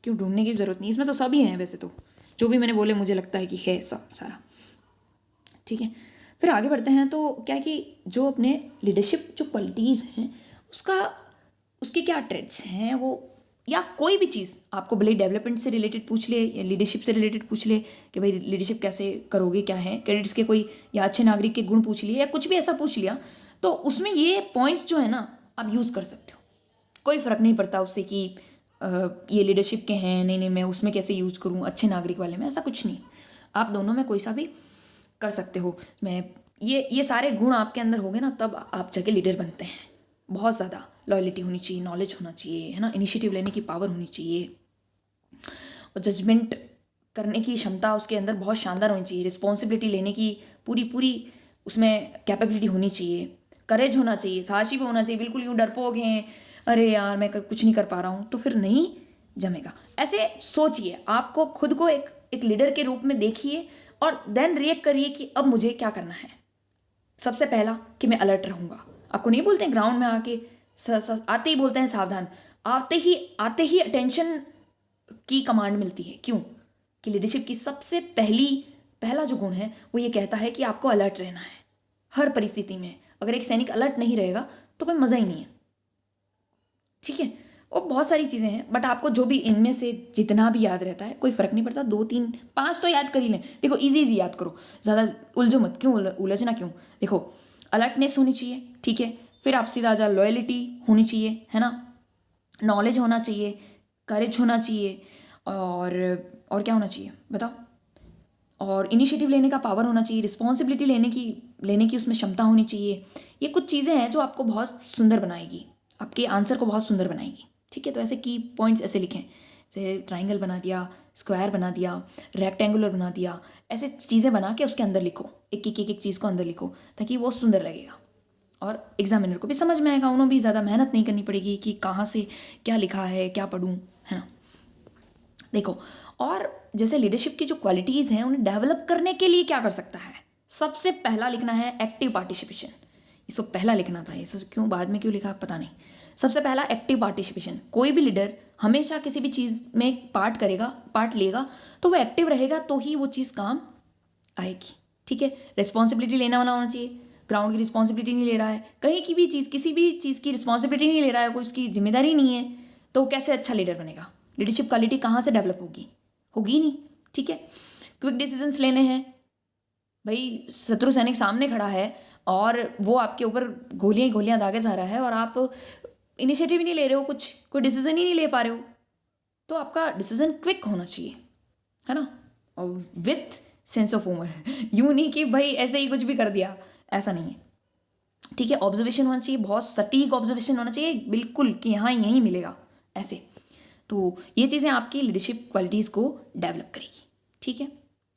क्यों ढूंढने की ज़रूरत नहीं, इसमें तो सभी हैं वैसे, तो जो भी मैंने बोले मुझे लगता है कि है सब सारा। ठीक है, फिर आगे बढ़ते हैं। तो क्या है कि जो अपने लीडरशिप जो क्वालिटीज़ हैं उसके क्या ट्रेड्स हैं वो, या कोई भी चीज़ आपको भले डेवलपमेंट से रिलेटेड पूछ ले या लीडरशिप से रिलेटेड पूछ ले कि भाई लीडरशिप कैसे करोगे, क्या है कैडेट्स के कोई, या अच्छे नागरिक के गुण पूछ लिए या कुछ भी ऐसा पूछ लिया, तो उसमें ये पॉइंट्स जो है ना आप यूज़ कर सकते हो। कोई फ़र्क नहीं पड़ता उससे कि ये लीडरशिप के हैं, नहीं मैं उसमें कैसे यूज़ करूँ अच्छे नागरिक वाले में, ऐसा कुछ नहीं। आप दोनों में कोई सा भी कर सकते हो। मैं ये सारे गुण आपके अंदर होंगे ना तब आप जाके लीडर बनते हैं। बहुत ज़्यादा लॉयल्टी होनी चाहिए, नॉलेज होना चाहिए, है ना, इनिशिएटिव लेने की पावर होनी चाहिए, और जजमेंट करने की क्षमता उसके अंदर बहुत शानदार होनी चाहिए, रिस्पॉन्सिबिलिटी लेने की पूरी उसमें कैपेबिलिटी होनी चाहिए, करेज होना चाहिए, साहसी भी होना चाहिए। बिल्कुल यूँ डरपोक हैं, अरे यार मैं कुछ नहीं कर पा रहा हूँ, तो फिर नहीं जमेगा। ऐसे सोचिए, आपको खुद को एक लीडर के रूप में देखिए और देन रिएक्ट करिए कि अब मुझे क्या करना है। सबसे पहला कि मैं अलर्ट रहूँगा। आपको नहीं बोलते हैं ग्राउंड में आके आते ही बोलते हैं सावधान, आते ही अटेंशन की कमांड मिलती है। क्यों? कि लीडरशिप की सबसे पहला जो गुण है वो ये कहता है कि आपको अलर्ट रहना है हर परिस्थिति में। अगर एक सैनिक अलर्ट नहीं रहेगा तो कोई मज़ा ही नहीं है। ठीक है, और बहुत सारी चीज़ें हैं, बट आपको जो भी इनमें से जितना भी याद रहता है कोई फ़र्क नहीं पड़ता, 2 3 5 तो याद कर ही लें। देखो इजी याद करो, ज़्यादा उलझो मत। क्यों उलझना क्यों? देखो अलर्टनेस होनी चाहिए, ठीक है, फिर आप सीधा जा लॉयल्टी होनी चाहिए, है ना, नॉलेज होना चाहिए, करेज होना चाहिए, और क्या होना चाहिए बताओ, और इनिशिएटिव लेने का पावर होना चाहिए, रिस्पॉन्सिबिलिटी लेने की उसमें क्षमता होनी चाहिए। ये कुछ चीज़ें हैं जो आपको बहुत सुंदर बनाएगी, आपके आंसर को बहुत सुंदर बनाएगी। ठीक है, तो ऐसे की पॉइंट्स ऐसे लिखें, जैसे ट्राइंगल बना दिया, स्क्वायर बना दिया, रेक्टेंगुलर बना दिया, ऐसे चीज़ें बना के उसके अंदर लिखो, एक चीज़ को अंदर लिखो ताकि वो सुंदर लगेगा और एग्जामिनर को भी समझ में आएगा। उन्होंने भी ज़्यादा मेहनत नहीं करनी पड़ेगी कि कहाँ से क्या लिखा है, क्या पढ़ूँ, है ना। देखो, और जैसे लीडरशिप की जो क्वालिटीज़ हैं उन्हें डेवलप करने के लिए क्या कर सकता है? सबसे पहला लिखना है एक्टिव पार्टिसिपेशन। इसको पहला लिखना था, ये क्यों बाद में क्यों लिखा पता नहीं। सबसे पहला एक्टिव पार्टिसिपेशन। कोई भी लीडर हमेशा किसी भी चीज़ में पार्ट लेगा तो वो एक्टिव रहेगा तो ही वो चीज़ काम आएगी। ठीक है, रिस्पॉन्सिबिलिटी लेना होना चाहिए। ग्राउंड की रिस्पॉन्सिबिलिटी नहीं ले रहा है, कहीं की भी चीज़, किसी भी चीज़ की रिस्पॉन्सिबिलिटी नहीं ले रहा है, कोई उसकी जिम्मेदारी नहीं है, तो कैसे अच्छा लीडर बनेगा? लीडरशिप क्वालिटी कहाँ से डेवलप होगी नहीं। ठीक है, क्विक डिसीजंस लेने हैं। भाई शत्रु सैनिक सामने खड़ा है और वो आपके ऊपर गोलियां दागे जा रहा है और आप इनिशिएटिव ही नहीं ले रहे हो, कोई डिसीजन ही नहीं ले पा रहे हो, तो आपका डिसीजन क्विक होना चाहिए, है ना, और विथ सेंस ऑफ ह्यूमर। यूँ नहीं कि भाई ऐसे ही कुछ भी कर दिया, ऐसा नहीं है। ठीक है, ऑब्जर्वेशन होना चाहिए, बहुत सटीक ऑब्जर्वेशन होना चाहिए, बिल्कुल कि हाँ यहीं मिलेगा ऐसे। तो ये चीज़ें आपकी लीडरशिप क्वालिटीज़ को डेवलप करेगी। ठीक है,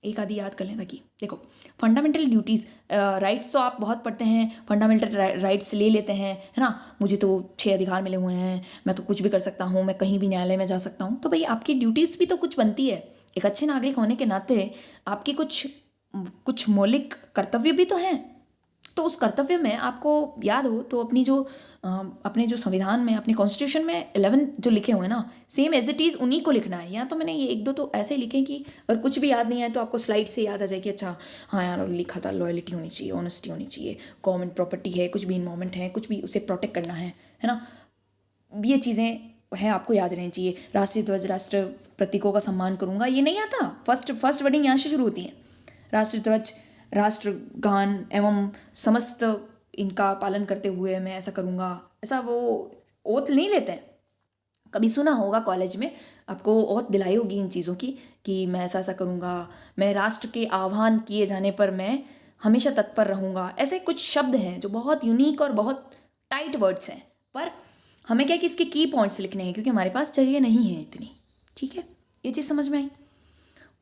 एक आधी याद कर लें ताकि देखो फंडामेंटल ड्यूटीज़, राइट्स तो आप बहुत पढ़ते हैं, फंडामेंटल राइट्स ले लेते हैं, है ना, मुझे तो 6 अधिकार मिले हुए हैं, मैं तो कुछ भी कर सकता हूँ, मैं कहीं भी न्यायालय में जा सकता हूँ। तो भाई आपकी ड्यूटीज़ भी तो कुछ बनती है। एक अच्छे नागरिक होने के नाते आपकी कुछ मौलिक कर्तव्य भी तो हैं। तो उस कर्तव्य में आपको याद हो तो अपने जो संविधान में, अपने कॉन्स्टिट्यूशन में 11 जो लिखे हुए हैं ना, सेम एज इट इज़ उन्हीं को लिखना है। या तो मैंने ये 1-2 तो ऐसे लिखे कि अगर कुछ भी याद नहीं आए तो आपको स्लाइड से याद आ जाए कि अच्छा हाँ यार लिखा था, लॉयल्टी होनी चाहिए, ऑनेस्टी होनी चाहिए, गवर्नमेंट प्रॉपर्टी है, कुछ भी इन्वॉल्वमेंट है, कुछ भी उसे प्रोटेक्ट करना है ना, ये चीज़ें हैं आपको याद रहनी चाहिए। राष्ट्रीय ध्वज, राष्ट्र प्रतीकों का सम्मान करूँगा, ये नहीं आता। फर्स्ट वर्डिंग यहाँ से शुरू होती है। राष्ट्रीय ध्वज, राष्ट्रगान एवं समस्त इनका पालन करते हुए मैं ऐसा करूँगा, ऐसा वो ओथ नहीं लेते हैं। कभी सुना होगा कॉलेज में आपको ओथ दिलाई होगी इन चीज़ों की कि मैं ऐसा करूँगा, मैं राष्ट्र के आह्वान किए जाने पर मैं हमेशा तत्पर रहूँगा। ऐसे कुछ शब्द हैं जो बहुत यूनिक और बहुत टाइट वर्ड्स हैं, पर हमें क्या कि इसके की पॉइंट्स लिखने हैं क्योंकि हमारे पास जगह नहीं है इतनी। ठीक है, ये चीज़ समझ में आई।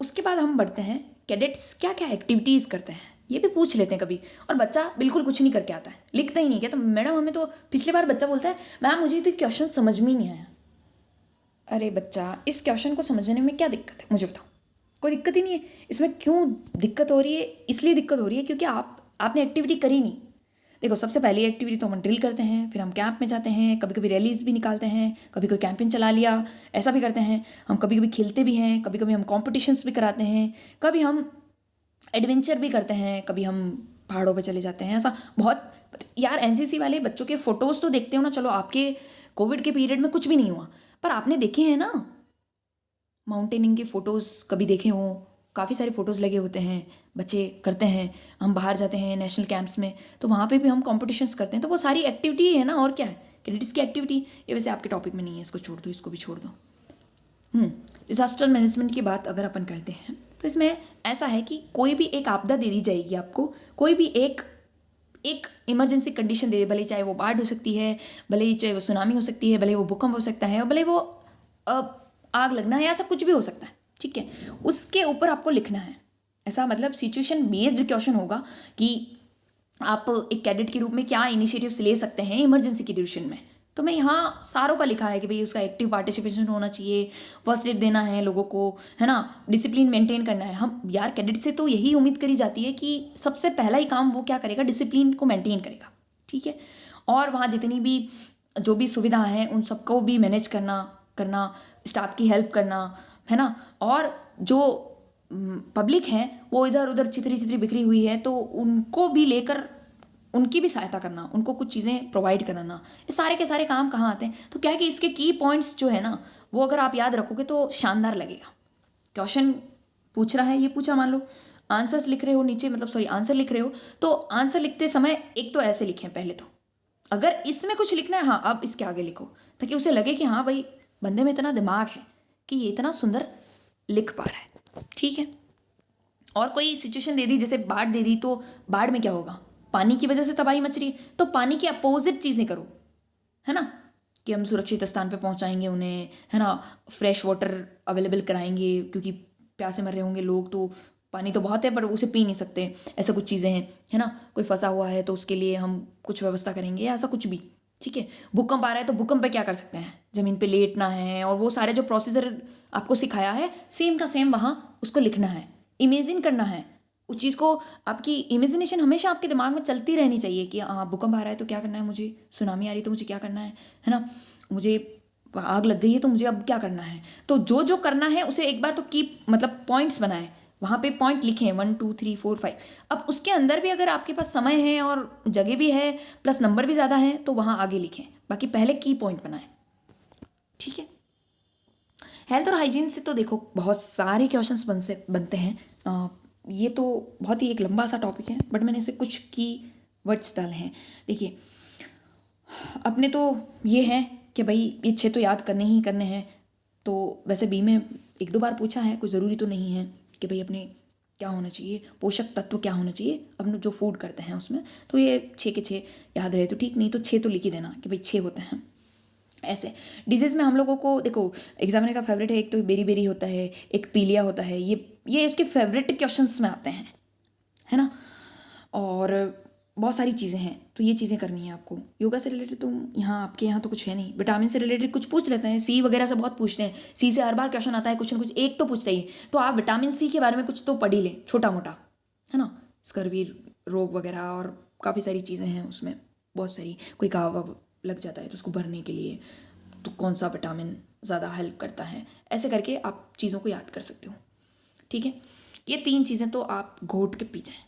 उसके बाद हम बढ़ते हैं कैडेट्स क्या क्या एक्टिविटीज़ करते हैं, ये भी पूछ लेते हैं कभी। और बच्चा बिल्कुल कुछ नहीं करके आता है, लिखता ही नहीं। क्या तो मैडम हमें तो पिछली बार बच्चा बोलता है मैम मुझे तो क्वेश्चन समझ में ही नहीं आया। अरे बच्चा, इस क्वेश्चन को समझने में क्या दिक्कत है मुझे बताओ? कोई दिक्कत ही नहीं है। इसमें क्यों दिक्कत हो रही है? इसलिए दिक्कत हो रही है क्योंकि आपने एक्टिविटी करी नहीं। देखो सबसे पहली एक्टिविटी तो हम ड्रिल करते हैं, फिर हम कैंप में जाते हैं, कभी कभी रैलीज भी निकालते हैं, कभी कोई कैंपेन चला लिया, ऐसा भी करते हैं। हम कभी कभी खेलते भी हैं, कभी कभी हम कॉम्पिटिशन्स भी कराते हैं, कभी हम एडवेंचर भी करते हैं, कभी हम पहाड़ों पे चले जाते हैं। ऐसा बहुत यार, एनसीसी वाले बच्चों के फोटोज़ तो देखते हो ना, चलो आपके कोविड के पीरियड में कुछ भी नहीं हुआ, पर आपने देखे हैं ना माउंटेनिंग के फ़ोटोज़, कभी देखे हों, काफ़ी सारे फ़ोटोज़ लगे होते हैं, बच्चे करते हैं। हम बाहर जाते हैं नेशनल कैंप्स में, तो वहाँ पे भी हम कॉम्पिटिशन्स करते हैं। तो वो सारी एक्टिविटी है ना, और क्या है, कैडेट्स की एक्टिविटी। ये वैसे आपके टॉपिक में नहीं है, इसको छोड़ दो, इसको भी छोड़ दो। डिजास्टर मैनेजमेंट की बात अगर अपन करते हैं तो इसमें ऐसा है कि कोई भी एक आपदा दे दी जाएगी आपको, कोई भी एक इमरजेंसी कंडीशन दे दे, भले चाहे वो बाढ़ हो सकती है, भले ही चाहे वो सुनामी हो सकती है, भले वो भूकंप हो सकता है, और भले वो आग लगना है, ऐसा कुछ भी हो सकता है, ठीक है। उसके ऊपर आपको लिखना है। ऐसा मतलब सिचुएशन बेस्ड क्वेश्चन होगा कि आप एक कैडेट के रूप में क्या इनिशिएटिव्स ले सकते हैं इमरजेंसी की ड्यूरेशन में। तो मैं यहाँ सारों का लिखा है कि भाई उसका एक्टिव पार्टिसिपेशन होना चाहिए, फर्स्ट एड देना है लोगों को, है ना, डिसिप्लिन मेंटेन करना है। हम यार कैडेट से तो यही उम्मीद करी जाती है कि सबसे पहला ही काम वो क्या करेगा, डिसिप्लिन को मेंटेन करेगा, ठीक है। और वहाँ जितनी भी जो भी सुविधा है उन सबको भी मैनेज करना, स्टाफ की हेल्प करना, है ना। और जो पब्लिक है वो इधर उधर चितरी बिखरी हुई है, तो उनको भी लेकर उनकी भी सहायता करना, उनको कुछ चीज़ें प्रोवाइड कराना, ये सारे के सारे काम कहाँ आते हैं। तो क्या है कि इसके की पॉइंट्स जो है ना, वो अगर आप याद रखोगे तो शानदार लगेगा। क्वेश्चन पूछ रहा है, ये पूछा, मान लो आंसर्स लिख रहे हो नीचे, मतलब सॉरी आंसर लिख रहे हो, तो आंसर लिखते समय एक तो ऐसे लिखें पहले तो, अगर इसमें कुछ लिखना है हाँ अब इसके आगे लिखो, ताकि उसे लगे कि हाँ भाई बंदे में इतना दिमाग है कि ये इतना सुंदर लिख पा रहा है, ठीक है। और कोई सिचुएशन दे दी, जैसे बाढ़ दे दी, तो बाढ़ में क्या होगा, पानी की वजह से तबाही मच रही है, तो पानी के अपोजिट चीज़ें करो, है ना, कि हम सुरक्षित स्थान पे पहुंचाएंगे उन्हें, है ना, फ्रेश वाटर अवेलेबल कराएंगे, क्योंकि प्यासे मर रहे होंगे लोग, तो पानी तो बहुत है पर उसे पी नहीं सकते, ऐसा कुछ चीज़ें हैं, है ना। कोई फंसा हुआ है तो उसके लिए हम कुछ व्यवस्था करेंगे, ऐसा कुछ भी, ठीक है। भूकंप आ रहा है तो भूकंप पे क्या कर सकते हैं, ज़मीन पे लेटना है, और वो सारे जो प्रोसीजर आपको सिखाया है सेम का सेम वहाँ उसको लिखना है, इमेजिन करना है उस चीज़ को। आपकी इमेजिनेशन हमेशा आपके दिमाग में चलती रहनी चाहिए कि हाँ भूकंप आ रहा है तो क्या करना है मुझे, सुनामी आ रही है तो मुझे क्या करना है ना, मुझे आग लग गई है तो मुझे अब क्या करना है। तो जो जो करना है उसे एक बार तो मतलब पॉइंट्स बनाएं, वहाँ पे पॉइंट लिखें 1 2 3 4 5। अब उसके अंदर भी अगर आपके पास समय है और जगह भी है प्लस नंबर भी ज़्यादा है तो वहाँ आगे लिखें, बाकी पहले की पॉइंट बनाएं, ठीक है। हेल्थ और हाइजीन से तो देखो बहुत सारे क्वेश्चंस बनते हैं। ये तो बहुत ही एक लंबा सा टॉपिक है, बट मैंने इसे कुछ की वर्ड्स डाले हैं। देखिए अपने तो ये है कि भाई ये 6 तो याद करने ही करने हैं, तो वैसे बी में 1-2 बार पूछा है, कोई ज़रूरी तो नहीं है कि भाई अपने क्या होना चाहिए, पोषक तत्व क्या होना चाहिए अपने जो फूड करते हैं उसमें, तो ये 6 के 6 याद रहे तो ठीक, नहीं तो 6 तो लिख ही देना कि भाई 6 होते हैं। ऐसे डिजीज़ में हम लोगों को देखो एग्जामिनर का फेवरेट है, एक तो बेरी होता है, एक पीलिया होता है, ये इसके फेवरेट क्वेश्चंस में आते हैं, है ना। और बहुत सारी चीज़ें हैं, तो ये चीज़ें करनी है आपको। योगा से रिलेटेड तो यहाँ आपके यहाँ तो कुछ है नहीं। विटामिन से रिलेटेड कुछ पूछ लेते हैं, सी वगैरह से बहुत पूछते हैं, सी से हर बार क्वेश्चन आता है, कुछ ना कुछ एक तो पूछता ही। तो आप विटामिन सी के बारे में कुछ तो पढ़ ही लें छोटा मोटा, है ना। स्कर्वी रोग वगैरह और काफ़ी सारी चीज़ें हैं उसमें, बहुत सारी, कोई घाव लग जाता है तो उसको भरने के लिए तो कौन सा विटामिन ज़्यादा हेल्प करता है, ऐसे करके आप चीज़ों को याद कर सकते हो, ठीक है। ये 3 चीज़ें तो आप घोट के पी जाएं,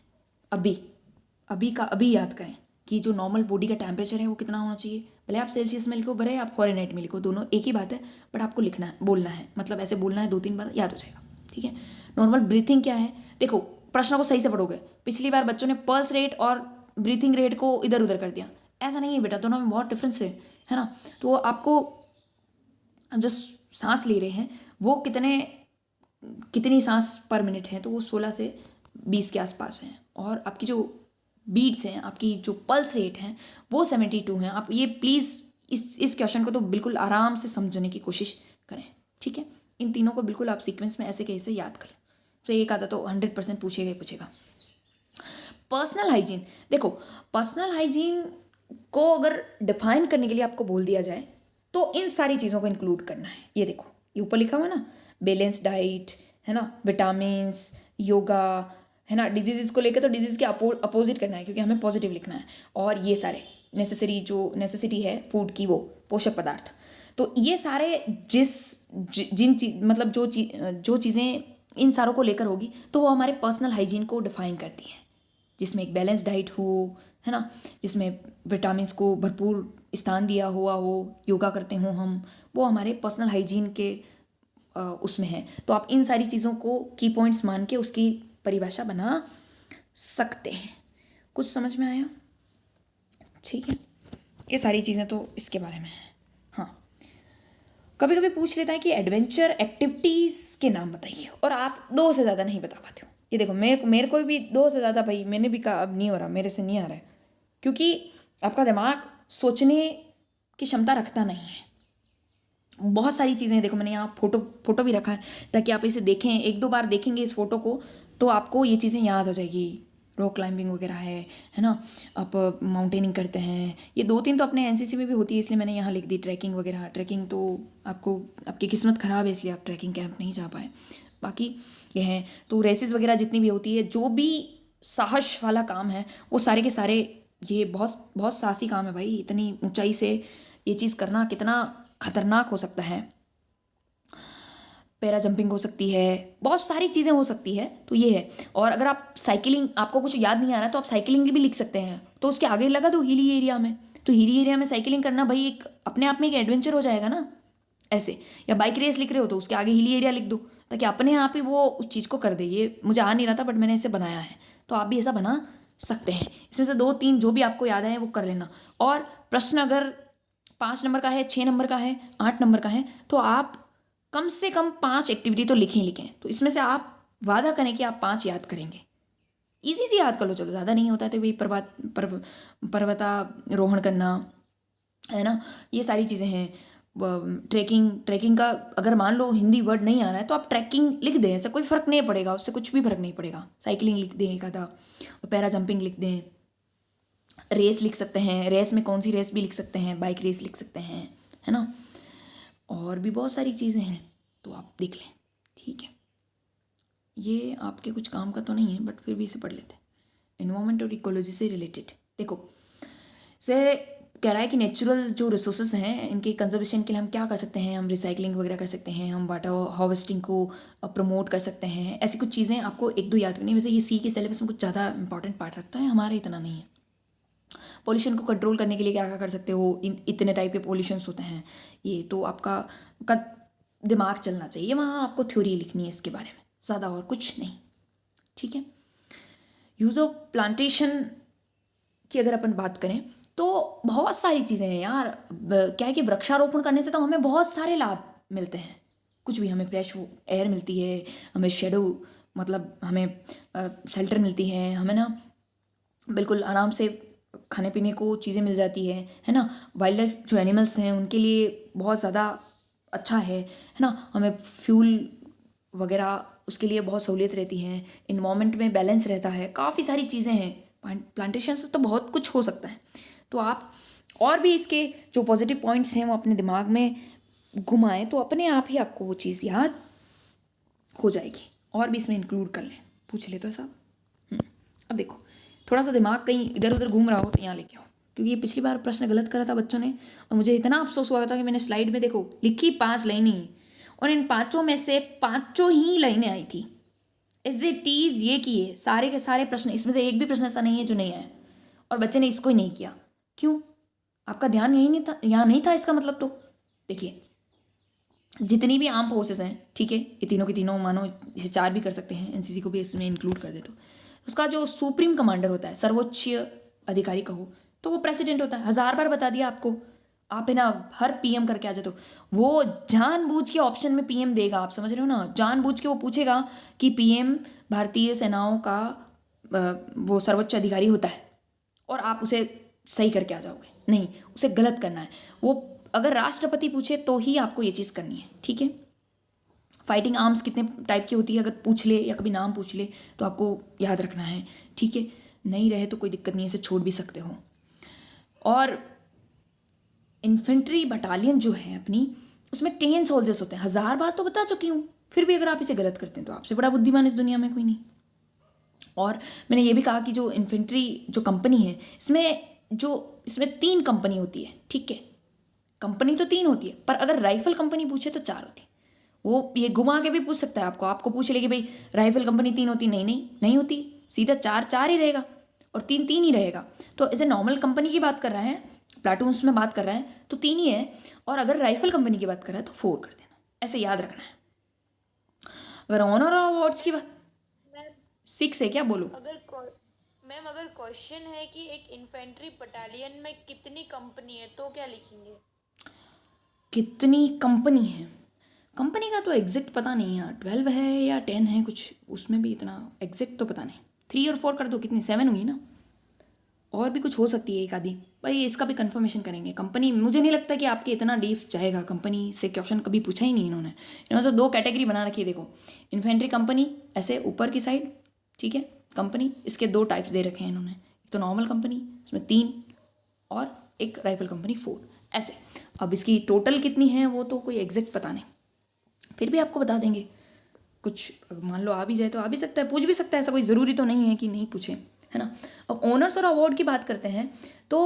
अभी का अभी याद करें कि जो नॉर्मल बॉडी का टेम्परेचर है वो कितना होना चाहिए। भले आप सेल्सियस में लिखो, भले आप फॉरेनहाइट में लिखो, दोनों एक ही बात है, बट आपको लिखना है, बोलना है, मतलब ऐसे बोलना है 2-3 बार, याद हो जाएगा, ठीक है। नॉर्मल ब्रीथिंग क्या है, देखो प्रश्नों को सही से पढ़ोगे। पिछली बार बच्चों ने पल्स रेट और ब्रीथिंग रेट को इधर उधर कर दिया, ऐसा नहीं है बेटा, दोनों में बहुत डिफरेंस है ना। तो आपको जो सांस ले रहे हैं वो कितनी सांस पर मिनट है, तो वो 16 से 20 के आसपास हैं, और आपकी जो बीट्स हैं, आपकी जो पल्स रेट हैं वो 72 हैं। आप ये प्लीज़ इस क्वेश्चन को तो बिल्कुल आराम से समझने की कोशिश करें, ठीक है। इन तीनों को बिल्कुल आप सीक्वेंस में ऐसे कैसे याद करें, तो एक आधा तो 100% पूछेगा। पर्सनल हाइजीन, देखो पर्सनल हाइजीन को अगर डिफाइन करने के लिए आपको बोल दिया जाए तो इन सारी चीज़ों को इंक्लूड करना है। ये देखो ये ऊपर लिखा हुआ है ना, बैलेंस डाइट, है ना, विटामिन्स, योगा, है ना। डिजीज़ को लेकर तो डिजीज़ के अपोजिट करना है, क्योंकि हमें पॉजिटिव लिखना है। और ये सारे नेसेसिटी है फूड की, वो पोषक पदार्थ, तो ये सारे मतलब जो चीज़ें इन सारों को लेकर होगी तो वो हमारे पर्सनल हाइजीन को डिफाइन करती हैं, जिसमें एक बैलेंस डाइट हो, है ना, जिसमें विटामिन्स को भरपूर स्थान दिया हुआ हो, योगा करते हो हम, वो हमारे पर्सनल हाइजीन के उसमें है। तो आप इन सारी चीज़ों को की पॉइंट्स मान के उसकी परिभाषा बना सकते हैं। कुछ समझ में आया? ठीक है, ये सारी चीज़ें तो इसके बारे में है। हाँ, कभी कभी पूछ लेता है कि एडवेंचर एक्टिविटीज़ के नाम बताइए, और आप 2 से ज़्यादा नहीं बता पाते हो। ये देखो, मेरे को भी 2 से ज़्यादा, भाई मैंने भी कहा अब नहीं हो रहा, मेरे से नहीं आ रहा है, क्योंकि आपका दिमाग सोचने की क्षमता रखता नहीं है। बहुत सारी चीज़ें देखो, मैंने यहाँ फोटो भी रखा है ताकि आप इसे देखें, 1-2 बार देखेंगे इस फोटो को तो आपको ये चीज़ें याद हो जाएगी। रॉक क्लाइंबिंग वगैरह है ना, आप माउंटेनिंग करते हैं, ये 2-3 तो अपने एनसीसी में भी होती है, इसलिए मैंने यहाँ लिख दी। ट्रैकिंग वगैरह, ट्रैकिंग तो आपकी किस्मत ख़राब है इसलिए आप ट्रैकिंग कैंप नहीं जा पाए। बाकी ये है तो रेसेस वगैरह जितनी भी होती है, जो भी साहस वाला काम है वो सारे के सारे, ये बहुत बहुत साहसी काम है भाई। इतनी ऊंचाई से ये चीज़ करना कितना खतरनाक हो सकता है। पैरा जंपिंग हो सकती है, बहुत सारी चीज़ें हो सकती है, तो ये है। और अगर आप साइकिलिंग, आपको कुछ याद नहीं आ रहा तो आप साइकिलिंग भी लिख सकते हैं, तो उसके आगे लगा दो हिली एरिया में, तो हिली एरिया में साइकिलिंग करना भाई एक अपने आप में एक एडवेंचर हो जाएगा ना ऐसे। या बाइक रेस लिख रहे हो तो उसके आगे हिली एरिया लिख दो, ताकि अपने आप ही वो उस चीज़ को कर दे। ये मुझे आ नहीं रहा था बट मैंने इसे बनाया है, तो आप भी ऐसा बना सकते हैं। इसमें से 2-3 जो भी आपको याद आए वो कर लेना। और प्रश्न अगर 5 नंबर का है, 6 नंबर का है, 8 नंबर का है, तो आप कम से कम 5 एक्टिविटी तो लिखें। तो इसमें से आप वादा करें कि आप 5 याद करेंगे। इजी सी याद कर लो, चलो ज़्यादा नहीं होता है तो भाई पर्वतारोहण करना, है ना, ये सारी चीज़ें हैं। ट्रैकिंग का अगर मान लो हिंदी वर्ड नहीं आ रहा है तो आप ट्रैकिंग लिख दें, ऐसा कोई फ़र्क नहीं पड़ेगा, उससे कुछ भी फ़र्क नहीं पड़ेगा। साइकिलिंग लिख दें एक आधा, पैरा जंपिंग लिख दें, रेस लिख सकते हैं, रेस में कौन सी रेस भी लिख सकते हैं, बाइक रेस लिख सकते हैं, है ना, और भी बहुत सारी चीज़ें हैं, तो आप देख लें। ठीक है, ये आपके कुछ काम का तो नहीं है बट फिर भी इसे पढ़ लेते हैं। एनवायरनमेंट और इकोलॉजी से रिलेटेड देखो, से कह रहा है कि नेचुरल जो रिसोर्सेज हैं इनके कंजर्वेशन के लिए हम क्या कर सकते हैं, हम रिसाइकलिंग वगैरह कर सकते हैं, हम वाटर हार्वेस्टिंग को प्रमोट कर सकते हैं। ऐसी कुछ चीज़ें आपको 1-2 याद करनी है। वैसे ये सी के सिलेबस में कुछ ज़्यादा इंपॉर्टेंट पार्ट रखता है, हमारे इतना नहीं है। पॉल्यूशन को कंट्रोल करने के लिए क्या क्या कर सकते हो, इतने टाइप के पॉल्यूशंस होते हैं, ये तो आपका दिमाग चलना चाहिए। वहाँ आपको थ्योरी लिखनी है इसके बारे में, ज़्यादा और कुछ नहीं। ठीक है, यूज़ ऑफ प्लांटेशन की अगर अपन बात करें तो बहुत सारी चीज़ें हैं यार। क्या है कि वृक्षारोपण करने से तो हमें बहुत सारे लाभ मिलते हैं। कुछ भी, हमें फ्रेश एयर मिलती है, हमें शेडो मतलब हमें शेल्टर मिलती है, हमें ना बिल्कुल आराम से खाने पीने को चीज़ें मिल जाती है ना। वाइल्ड लाइफ जो एनिमल्स हैं उनके लिए बहुत ज़्यादा अच्छा है ना। हमें फ्यूल वगैरह उसके लिए बहुत सहूलियत रहती है, इन्वायरमेंट में बैलेंस रहता है, काफ़ी सारी चीज़ें हैं। प्लांटेशन से तो बहुत कुछ हो सकता है। तो आप और भी इसके जो पॉजिटिव पॉइंट्स हैं वो अपने दिमाग में घुमाएं तो अपने आप ही आपको वो चीज़ याद हो जाएगी। और भी इसमें इंक्लूड कर लें, पूछ ले तो ऐसा। अब देखो, थोड़ा सा दिमाग कहीं इधर उधर घूम रहा हो तो यहाँ लेके आओ, क्योंकि ये पिछली बार प्रश्न गलत करा था बच्चों ने और मुझे इतना अफसोस हुआ था कि मैंने स्लाइड में देखो लिखी 5 लाइनें और इन 5 में से 5 ही लाइनें आई थी। एज इट इज़ ये किए सारे के सारे प्रश्न, इसमें से एक भी प्रश्न ऐसा नहीं है जो नहीं आया और बच्चे ने इसको ही नहीं किया। क्यों? आपका ध्यान यही नहीं था, यहाँ नहीं था। इसका मतलब तो देखिए, जितनी भी आर्म फोर्सेस हैं, ठीक है, ये तीनों के तीनों मानो इसे 4 भी कर सकते हैं, एनसीसी को भी इसमें इंक्लूड कर दे तो उसका जो सुप्रीम कमांडर होता है, सर्वोच्च अधिकारी कहो तो वो प्रेसिडेंट होता है। 1000 बार बता दिया आपको, आप है ना हर पीएम करके आ जाते हो। वो जानबूझ के ऑप्शन में पीएम देगा, आप समझ रहे हो ना, जानबूझ के वो पूछेगा कि पीएम भारतीय सेनाओं का वो सर्वोच्च अधिकारी होता है और आप उसे सही करके आ जाओगे। नहीं, उसे गलत करना है। वो अगर राष्ट्रपति पूछे तो ही आपको ये चीज़ करनी है। ठीक है, फाइटिंग आर्म्स कितने टाइप की होती है, अगर पूछ ले या कभी नाम पूछ ले तो आपको याद रखना है। ठीक है, नहीं रहे तो कोई दिक्कत नहीं है, इसे छोड़ भी सकते हो। और इन्फेंट्री बटालियन जो है अपनी, उसमें 10 सोल्जर्स होते हैं। 1000 बार तो बता चुकी हूँ, फिर भी अगर आप इसे गलत करते हैं तो आपसे बड़ा बुद्धिमान इस दुनिया में कोई नहीं। और मैंने ये भी कहा कि जो इन्फेंट्री जो कंपनी है इसमें 3 कंपनी होती है, ठीक है। कंपनी तो 3 होती है, पर अगर राइफल कंपनी पूछे तो 4 होती है। वो ये घुमा के भी पूछ सकता है आपको पूछ ले कि भाई राइफल कंपनी 3 होती, नहीं होती, सीधा 4 ही रहेगा और 3 ही रहेगा। तो एज ए नॉर्मल कंपनी की बात कर रहा है, प्लाटून्स में बात कर रहा है तो 3 ही है, और अगर राइफल कंपनी की बात कर रहा है तो 4 कर देना, ऐसे याद रखना है। अगर ऑनर अवार्ड्स की बात मैम 6 है क्या, बोलो। मैम अगर क्वेश्चन है कि एक इन्फेंट्री बटालियन में कितनी कंपनी है तो क्या लिखेंगे? कितनी कंपनी है, कंपनी का तो एग्जैक्ट पता नहीं है, 12 है या 10 है कुछ, उसमें भी इतना एग्जैक्ट तो पता नहीं। 3 और 4 कर दो, कितनी 7 हुई ना, और भी कुछ हो सकती है एक आधी, भाई इसका भी कंफर्मेशन करेंगे। कंपनी मुझे नहीं लगता कि आपके इतना डीप जाएगा, कंपनी से क्वेश्चन कभी पूछा ही नहीं इन्होंने तो 2 कैटेगरी बना रखी है। देखो इन्फेंट्री कंपनी ऐसे ऊपर की साइड, ठीक है, कंपनी इसके 2 टाइप्स दे रखे हैं इन्होंने, एक तो नॉर्मल कंपनी उसमें 3 और एक राइफल कंपनी 4 ऐसे। अब इसकी टोटल कितनी है वो तो कोई एग्जैक्ट पता नहीं, फिर भी आपको बता देंगे। कुछ मान लो आ भी जाए तो आ भी सकता है, पूछ भी सकता है, ऐसा कोई ज़रूरी तो नहीं है कि नहीं पूछे, है ना। अब ऑनर्स और अवार्ड की बात करते हैं तो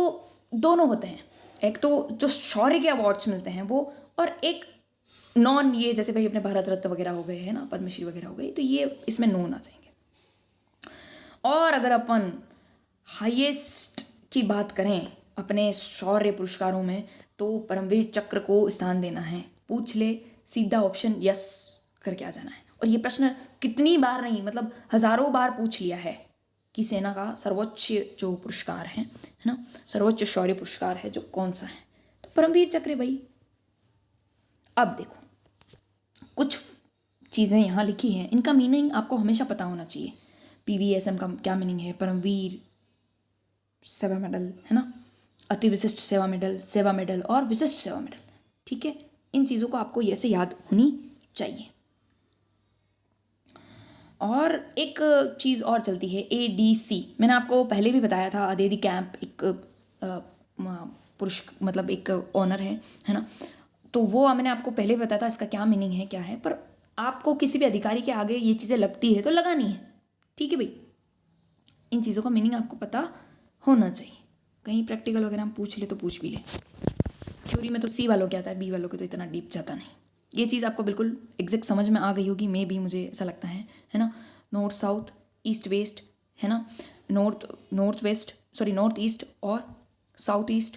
दोनों होते हैं, एक तो जो शौर्य के अवार्ड्स मिलते हैं वो, और एक नॉन, ये जैसे भाई अपने भारत रत्न वगैरह हो गए, है ना, पद्मश्री वगैरह हो गई, तो ये इसमें नॉन आ जाएंगे। और अगर अपन हाईएस्ट की बात करें अपने शौर्य पुरस्कारों में तो परमवीर चक्र को स्थान देना है। पूछ ले सीधा ऑप्शन यस करके आ जाना है। और ये प्रश्न कितनी बार नहीं, मतलब हजारों बार पूछ लिया है कि सेना का सर्वोच्च जो पुरस्कार है ना, सर्वोच्च शौर्य पुरस्कार है जो कौन सा है, तो परमवीर चक्र भाई। अब देखो कुछ चीज़ें यहाँ लिखी हैं, इनका मीनिंग आपको हमेशा पता होना चाहिए। PVSM का क्या मीनिंग है, परमवीर सेवा मेडल, है ना, अति विशिष्ट सेवा मेडल और विशिष्ट सेवा मेडल, ठीक है। इन चीज़ों को आपको ऐसे याद होनी चाहिए। और एक चीज़ और चलती है ADC, मैंने आपको पहले भी बताया था, आदेदी कैंप एक पुरुष मतलब एक ऑनर है ना, तो वो मैंने आपको पहले भी बताया था इसका क्या मीनिंग है क्या है, पर आपको किसी भी अधिकारी के आगे ये चीज़ें लगती है तो लगानी है, ठीक है भाई। इन चीज़ों का मीनिंग आपको पता होना चाहिए, कहीं प्रैक्टिकल वगैरह हम पूछ ले तो पूछ भी ले। थ्योरी में तो C वालों क्या आता है, B वालों के तो इतना डीप जाता नहीं। ये चीज़ आपको बिल्कुल एग्जैक्ट समझ में आ गई होगी, भी मुझे ऐसा लगता है ना। नॉर्थ साउथ ईस्ट वेस्ट, है ना, नॉर्थ ईस्ट और south east,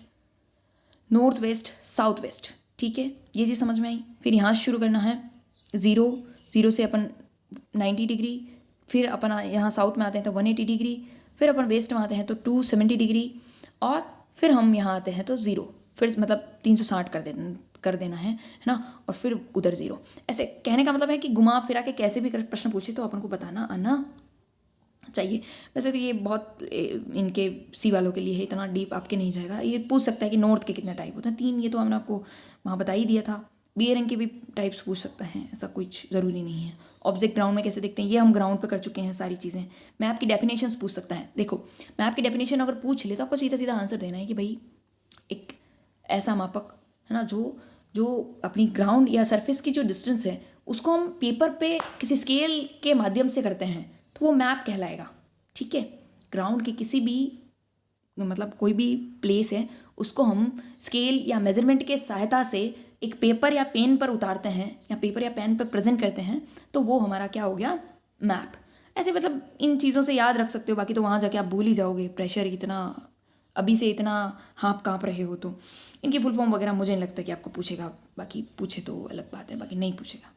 north west south west, ठीक है, ये चीज़ समझ में आई। फिर यहाँ से शुरू करना है, ज़ीरो से अपन 90 डिग्री, फिर अपन यहाँ साउथ में आते हैं तो 180 डिग्री, फिर अपन वेस्ट में आते हैं तो 270 डिग्री, और फिर हम यहाँ आते हैं तो 0, फिर मतलब 360 कर देना है ना, और फिर उधर 0। ऐसे कहने का मतलब है कि घुमा फिरा के कैसे भी प्रश्न पूछे तो अपन को बताना आना चाहिए। वैसे तो ये बहुत इनके C वालों के लिए है, इतना डीप आपके नहीं जाएगा। ये पूछ सकता है कि नॉर्थ के कितने टाइप होते हैं, 3, ये तो हमने आपको वहाँ बता ही दिया था। BA रैंक के भी टाइप्स पूछ सकता है, ऐसा कुछ ज़रूरी नहीं है। ऑब्जेक्ट ग्राउंड में कैसे देखते हैं, ये हम ग्राउंड पे कर चुके हैं सारी चीज़ें। मैप की डेफिनेशंस पूछ सकता है। देखो मैप की डेफिनेशन अगर पूछ ले तो आपको सीधा सीधा आंसर देना है कि भाई एक ऐसा मापक है ना जो अपनी ग्राउंड या सरफेस की जो डिस्टेंस है उसको हम पेपर पे किसी स्केल के माध्यम से करते हैं तो वो मैप कहलाएगा, ठीक है। ग्राउंड की किसी भी मतलब कोई भी प्लेस है उसको हम स्केल या मेजरमेंट के सहायता से एक पेपर या पेन पर उतारते हैं या पेपर या पेन पर प्रेजेंट करते हैं तो वो हमारा क्या हो गया, मैप। ऐसे मतलब इन चीज़ों से याद रख सकते हो, बाकी तो वहाँ जाके आप भूल ही जाओगे। प्रेशर इतना अभी से इतना हाँप काँप रहे हो तो इनकी फुल फॉर्म वगैरह मुझे नहीं लगता कि आपको पूछेगा, बाकी पूछे तो अलग बात है, बाकी नहीं पूछेगा।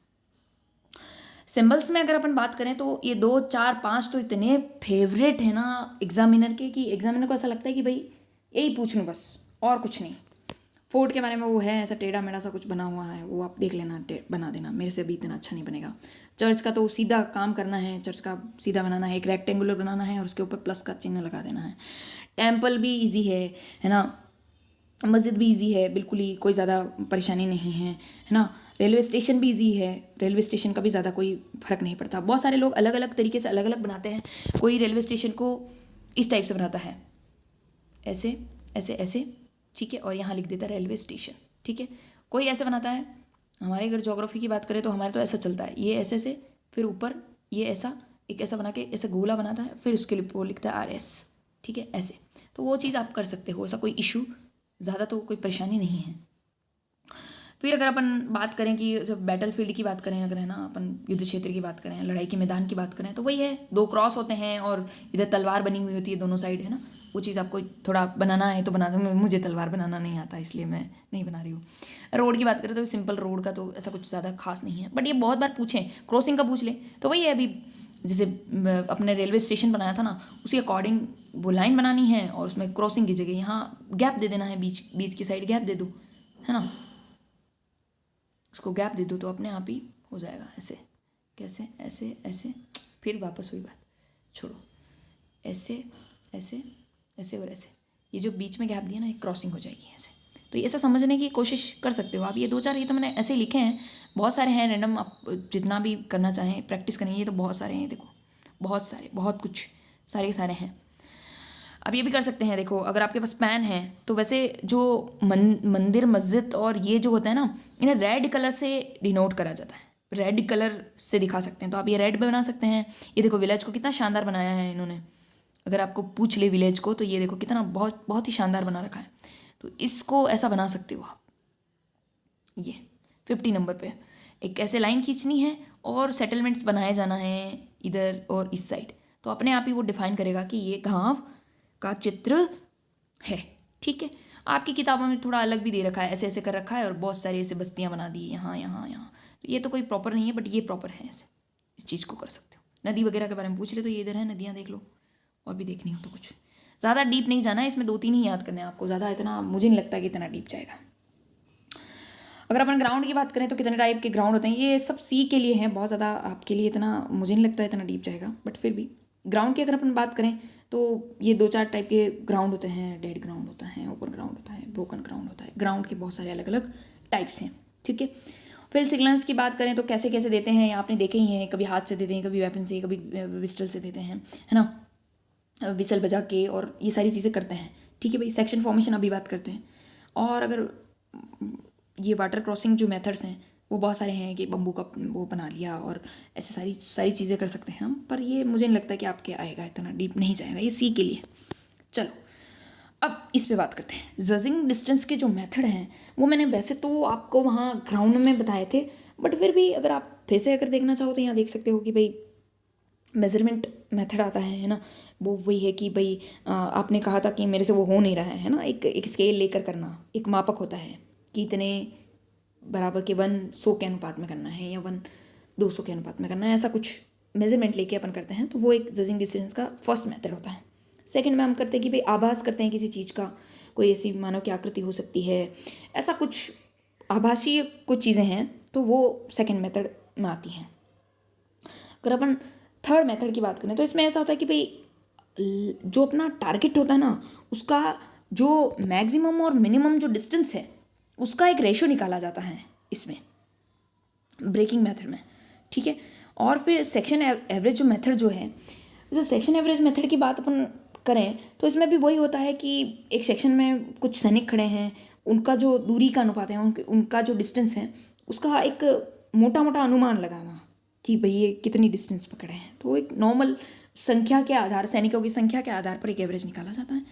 सिंबल्स में अगर अपन बात करें तो ये 2, 4, 5 तो इतने फेवरेट है ना एग्जामिनर के कि एग्जामिनर को ऐसा लगता है कि भाई यही पूछ लूँ बस और कुछ नहीं। फोर्ट के बारे में वो है ऐसा टेढ़ा मेढ़ा सा कुछ बना हुआ है, वो आप देख लेना, बना देना, मेरे से भी इतना अच्छा नहीं बनेगा। चर्च का तो सीधा काम करना है, चर्च का सीधा बनाना है, एक रेक्टेंगुलर बनाना है और उसके ऊपर प्लस का चिन्ह लगा देना है। टेम्पल भी ईजी है ना, मस्जिद भी ईजी है, बिल्कुल ही कोई ज़्यादा परेशानी नहीं है ना। रेलवे स्टेशन भी ईजी है, रेलवे स्टेशन का भी ज़्यादा कोई फ़र्क नहीं पड़ता। बहुत सारे लोग अलग अलग तरीके से अलग अलग बनाते हैं। कोई रेलवे स्टेशन को इस टाइप से बनाता है, ऐसे ऐसे ऐसे, ठीक है, और यहाँ लिख देता है रेलवे स्टेशन, ठीक है। कोई ऐसे बनाता है, हमारे अगर ज्योग्राफी की बात करें तो हमारे तो ऐसा चलता है, ये ऐसे से, फिर ऊपर ये ऐसा, एक ऐसा बना के ऐसा गोला बनाता है, फिर उसके लिए वो लिखता है RS, ठीक है, ऐसे। तो वो चीज़ आप कर सकते हो, ऐसा कोई इशू, ज़्यादा तो कोई परेशानी नहीं है। फिर अगर अपन बात करें कि जब बैटल फील्ड की बात करें, अगर है ना अपन युद्ध क्षेत्र की बात करें, लड़ाई के मैदान की बात करें, तो वही है, 2 क्रॉस होते हैं और इधर तलवार बनी हुई होती है दोनों साइड, है ना। वो चीज़ आपको थोड़ा बनाना है तो बना दो, मुझे तलवार बनाना नहीं आता इसलिए मैं नहीं बना रही हूँ। रोड की बात करें तो सिंपल रोड का तो ऐसा कुछ ज़्यादा खास नहीं है, बट ये बहुत बार पूछें, क्रॉसिंग का पूछ ले तो वही है, अभी जैसे अपने रेलवे स्टेशन बनाया था ना, उसी अकॉर्डिंग वो लाइन बनानी है और उसमें क्रॉसिंग की जगह यहाँ गैप दे देना है, बीच की साइड गैप दे दो, है ना, उसको गैप दे दो तो अपने आप ही हो जाएगा। ऐसे कैसे, ऐसे ऐसे, फिर वापस वही बात, छोड़ो, ऐसे ऐसे ऐसे और ऐसे, ये जो बीच में गैप दिया ना, एक क्रॉसिंग हो जाएगी ऐसे। तो ये ऐसा समझने की कोशिश कर सकते हो आप। ये 2-4 ये तो मैंने ऐसे लिखे हैं, बहुत सारे हैं रैंडम, आप जितना भी करना चाहें प्रैक्टिस करेंगे, ये तो बहुत सारे हैं, देखो बहुत सारे, बहुत कुछ सारे के सारे हैं। अब ये भी कर सकते हैं, देखो अगर आपके पास पेन है तो वैसे जो मंदिर मस्जिद और ये जो होता है ना, इन्हें रेड कलर से डिनोट करा जाता है, रेड कलर से दिखा सकते हैं, तो आप ये रेड में बना सकते हैं। ये देखो विलेज को कितना शानदार बनाया है इन्होंने, अगर आपको पूछ ले विलेज को तो ये देखो कितना बहुत बहुत ही शानदार बना रखा है। तो इसको ऐसा बना सकते हो आप। ये 50 नंबर पे एक ऐसे लाइन खींचनी है और सेटलमेंट्स बनाए जाना है इधर और इस साइड, तो अपने आप ही वो डिफाइन करेगा कि ये गांव का चित्र है, ठीक है। आपकी किताबों में थोड़ा अलग भी दे रखा है, ऐसे ऐसे कर रखा है और बहुत सारी ऐसे बस्तियां बना दी यहाँ यहाँ यहाँ, तो ये तो कोई प्रॉपर नहीं है, बट ये प्रॉपर है, ऐसे इस चीज़ को कर सकते हो। नदी वगैरह के बारे में पूछ ले तो ये इधर है, नदियाँ देख लो, और भी देखनी हो तो कुछ ज़्यादा डीप नहीं जाना है इसमें, 2-3 ही याद करने हैं आपको, ज़्यादा इतना मुझे नहीं लगता कि इतना डीप जाएगा। अगर अपन ग्राउंड की बात करें तो कितने टाइप के ग्राउंड होते हैं, ये सब सी के लिए हैं, बहुत ज़्यादा आपके लिए इतना मुझे नहीं लगता इतना डीप जाएगा, बट फिर भी ग्राउंड की अगर अपन बात करें तो ये 2-4 टाइप के ग्राउंड होते हैं। डेड ग्राउंड होता है, ओपन ग्राउंड होता है, ब्रोकन ग्राउंड होता है। ग्राउंड के बहुत सारे अलग अलग टाइप्स हैं, ठीक है। फिर सिग्नल्स की बात करें तो कैसे कैसे देते हैं आपने देखे ही हैं, कभी हाथ से देते हैं, कभी वेपन से, कभी पिस्टल से देते हैं, है ना, विसल बजा के, और ये सारी चीज़ें करते हैं, ठीक है भाई। सेक्शन फॉर्मेशन अभी बात करते हैं। और अगर ये वाटर क्रॉसिंग जो मेथड्स हैं वो बहुत सारे हैं, कि बम्बू का वो बना लिया और ऐसे सारी सारी चीज़ें कर सकते हैं हम, पर ये मुझे नहीं लगता कि आपके आएगा, इतना डीप नहीं जाएगा, ये सी के लिए। चलो अब इस पे बात करते हैं। जजिंग डिस्टेंस के जो मेथड हैं वो मैंने वैसे तो आपको वहाँ ग्राउंड में बताए थे, बट फिर भी अगर आप फिर से अगर देखना चाहो तो यहाँ देख सकते हो कि भाई मेजरमेंट मेथड आता है ना, वो वही है कि भाई आपने कहा था कि मेरे से वो हो नहीं रहा है ना, एक स्केल लेकर करना, एक मापक होता है कि इतने बराबर के 100 के अनुपात में करना है या 200 के अनुपात में करना है, ऐसा कुछ मेजरमेंट लेके अपन करते हैं, तो वो एक जजिंग डिस्टेंस का फर्स्ट मेथड होता है। सेकंड में हम करते हैं कि भाई आभास करते हैं किसी चीज़ का, कोई ऐसी मानव की आकृति हो सकती है, ऐसा कुछ आभासीय कुछ चीज़ें हैं, तो वो सेकंड मेथड में आती हैं। अगर अपन थर्ड मेथड की बात करें तो इसमें ऐसा होता है कि भाई जो अपना टारगेट होता है ना, उसका जो मैक्सिमम और मिनिमम जो डिस्टेंस है उसका एक रेशो निकाला जाता है इसमें ब्रेकिंग मेथड में, ठीक है। और फिर सेक्शन एवरेज जो मेथड जो है, जैसे सेक्शन एवरेज मेथड की बात अपन करें तो इसमें भी वही होता है कि एक सेक्शन में कुछ सैनिक खड़े हैं, उनका जो दूरी का अनुपात है, उनका जो डिस्टेंस है, उसका एक मोटा मोटा अनुमान लगाना कि भाई ये कितनी डिस्टेंस पकड़े हैं, तो एक नॉर्मल संख्या के आधार, सैनिकों की संख्या के आधार पर एक एवरेज निकाला जाता है।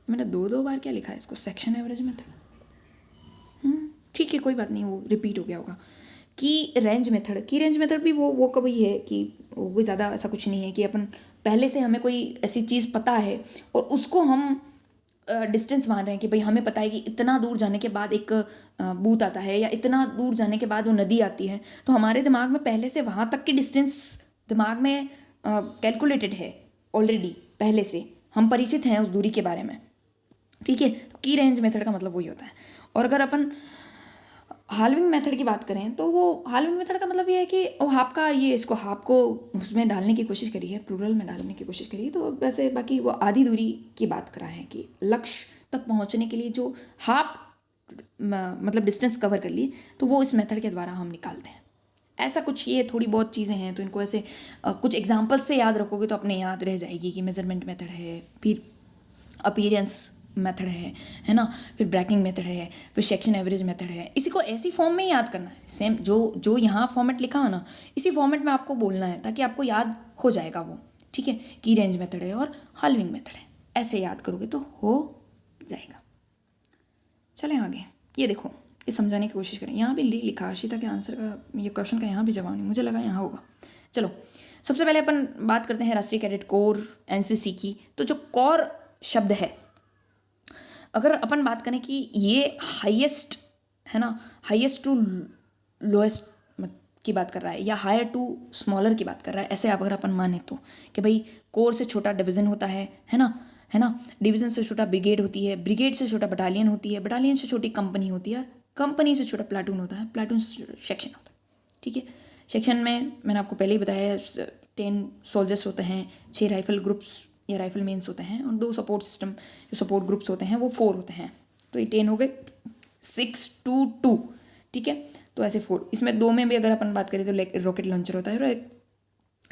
मैंने 2 बार क्या लिखा है इसको, सेक्शन एवरेज मेथड, ठीक है कोई बात नहीं, वो रिपीट हो गया होगा। की रेंज मेथड भी वो कभी है कि वो ज़्यादा ऐसा कुछ नहीं है कि अपन पहले से हमें कोई ऐसी चीज़ पता है और उसको हम डिस्टेंस मान रहे हैं कि भाई हमें पता है कि इतना दूर जाने के बाद एक बूथ आता है या इतना दूर जाने के बाद वो नदी आती है, तो हमारे दिमाग में पहले से वहाँ तक की डिस्टेंस दिमाग में कैलकुलेटेड है ऑलरेडी, पहले से हम परिचित हैं उस दूरी के बारे में, ठीक है। तो की रेंज मेथड का मतलब वही होता है। और अगर अपन हाल्विंग मेथड की बात करें तो वो हाल्विंग मेथड का मतलब ये है कि वो हाफ का, ये इसको हाफ को उसमें डालने की कोशिश करी है, प्लूरल में डालने की कोशिश करी है, तो वैसे बाकी वो आधी दूरी की बात करा है कि लक्ष्य तक पहुंचने के लिए जो हाफ मतलब डिस्टेंस कवर कर ली, तो वो इस मेथड के द्वारा हम निकालते हैं। ऐसा कुछ ये थोड़ी बहुत चीज़ें हैं, तो इनको ऐसे कुछ एग्जाम्पल्स से याद रखोगे तो अपने याद रह जाएगी कि मेजरमेंट मेथड है, फिर अपीयरेंस मेथड है ना, फिर ब्रैकिंग मेथड है, फिर सेक्शन एवरेज मेथड है। इसी को ऐसी फॉर्म में ही याद करना है, सेम जो यहाँ फॉर्मेट लिखा है ना, इसी फॉर्मेट में आपको बोलना है ताकि आपको याद हो जाएगा वो, ठीक है। की रेंज मेथड है और हल्विंग मेथड है, ऐसे याद करोगे तो हो जाएगा। चलें आगे, ये देखो, ये समझाने की कोशिश करें। यहाँ भी लिखा हर्षिता के आंसर का, ये क्वेश्चन का यहाँ भी जवाब नहीं, मुझे लगा यहाँ होगा। चलो सबसे पहले अपन बात करते हैं राष्ट्रीय कैडेट कोर एनसीसी की। तो जो कोर शब्द है, अगर अपन बात करें कि ये हाईएस्ट है ना, हाईएस्ट टू लोएस्ट की बात कर रहा है या हायर टू स्मॉलर की बात कर रहा है, ऐसे अगर अपन माने तो कि भाई कोर से छोटा डिवीज़न होता है ना, डिवीज़न से छोटा ब्रिगेड होती है, ब्रिगेड से छोटा बटालियन होती है, बटालियन से छोटी कंपनी होती है, कंपनी से छोटा प्लाटून होता है, प्लाटून से सेक्शन होता है, ठीक है। सेक्शन में मैंने आपको पहले ही बताया 10 सोल्जर्स होते हैं, 6 राइफल ग्रुप्स या राइफल मेन्स होते हैं और 2 सपोर्ट सिस्टम जो सपोर्ट ग्रुप्स होते हैं वो 4 होते हैं। तो ये 10 हो गए, 6 2 2, ठीक है। तो ऐसे 4, इसमें 2 में भी अगर अपन बात करें तो रॉकेट लॉन्चर होता है और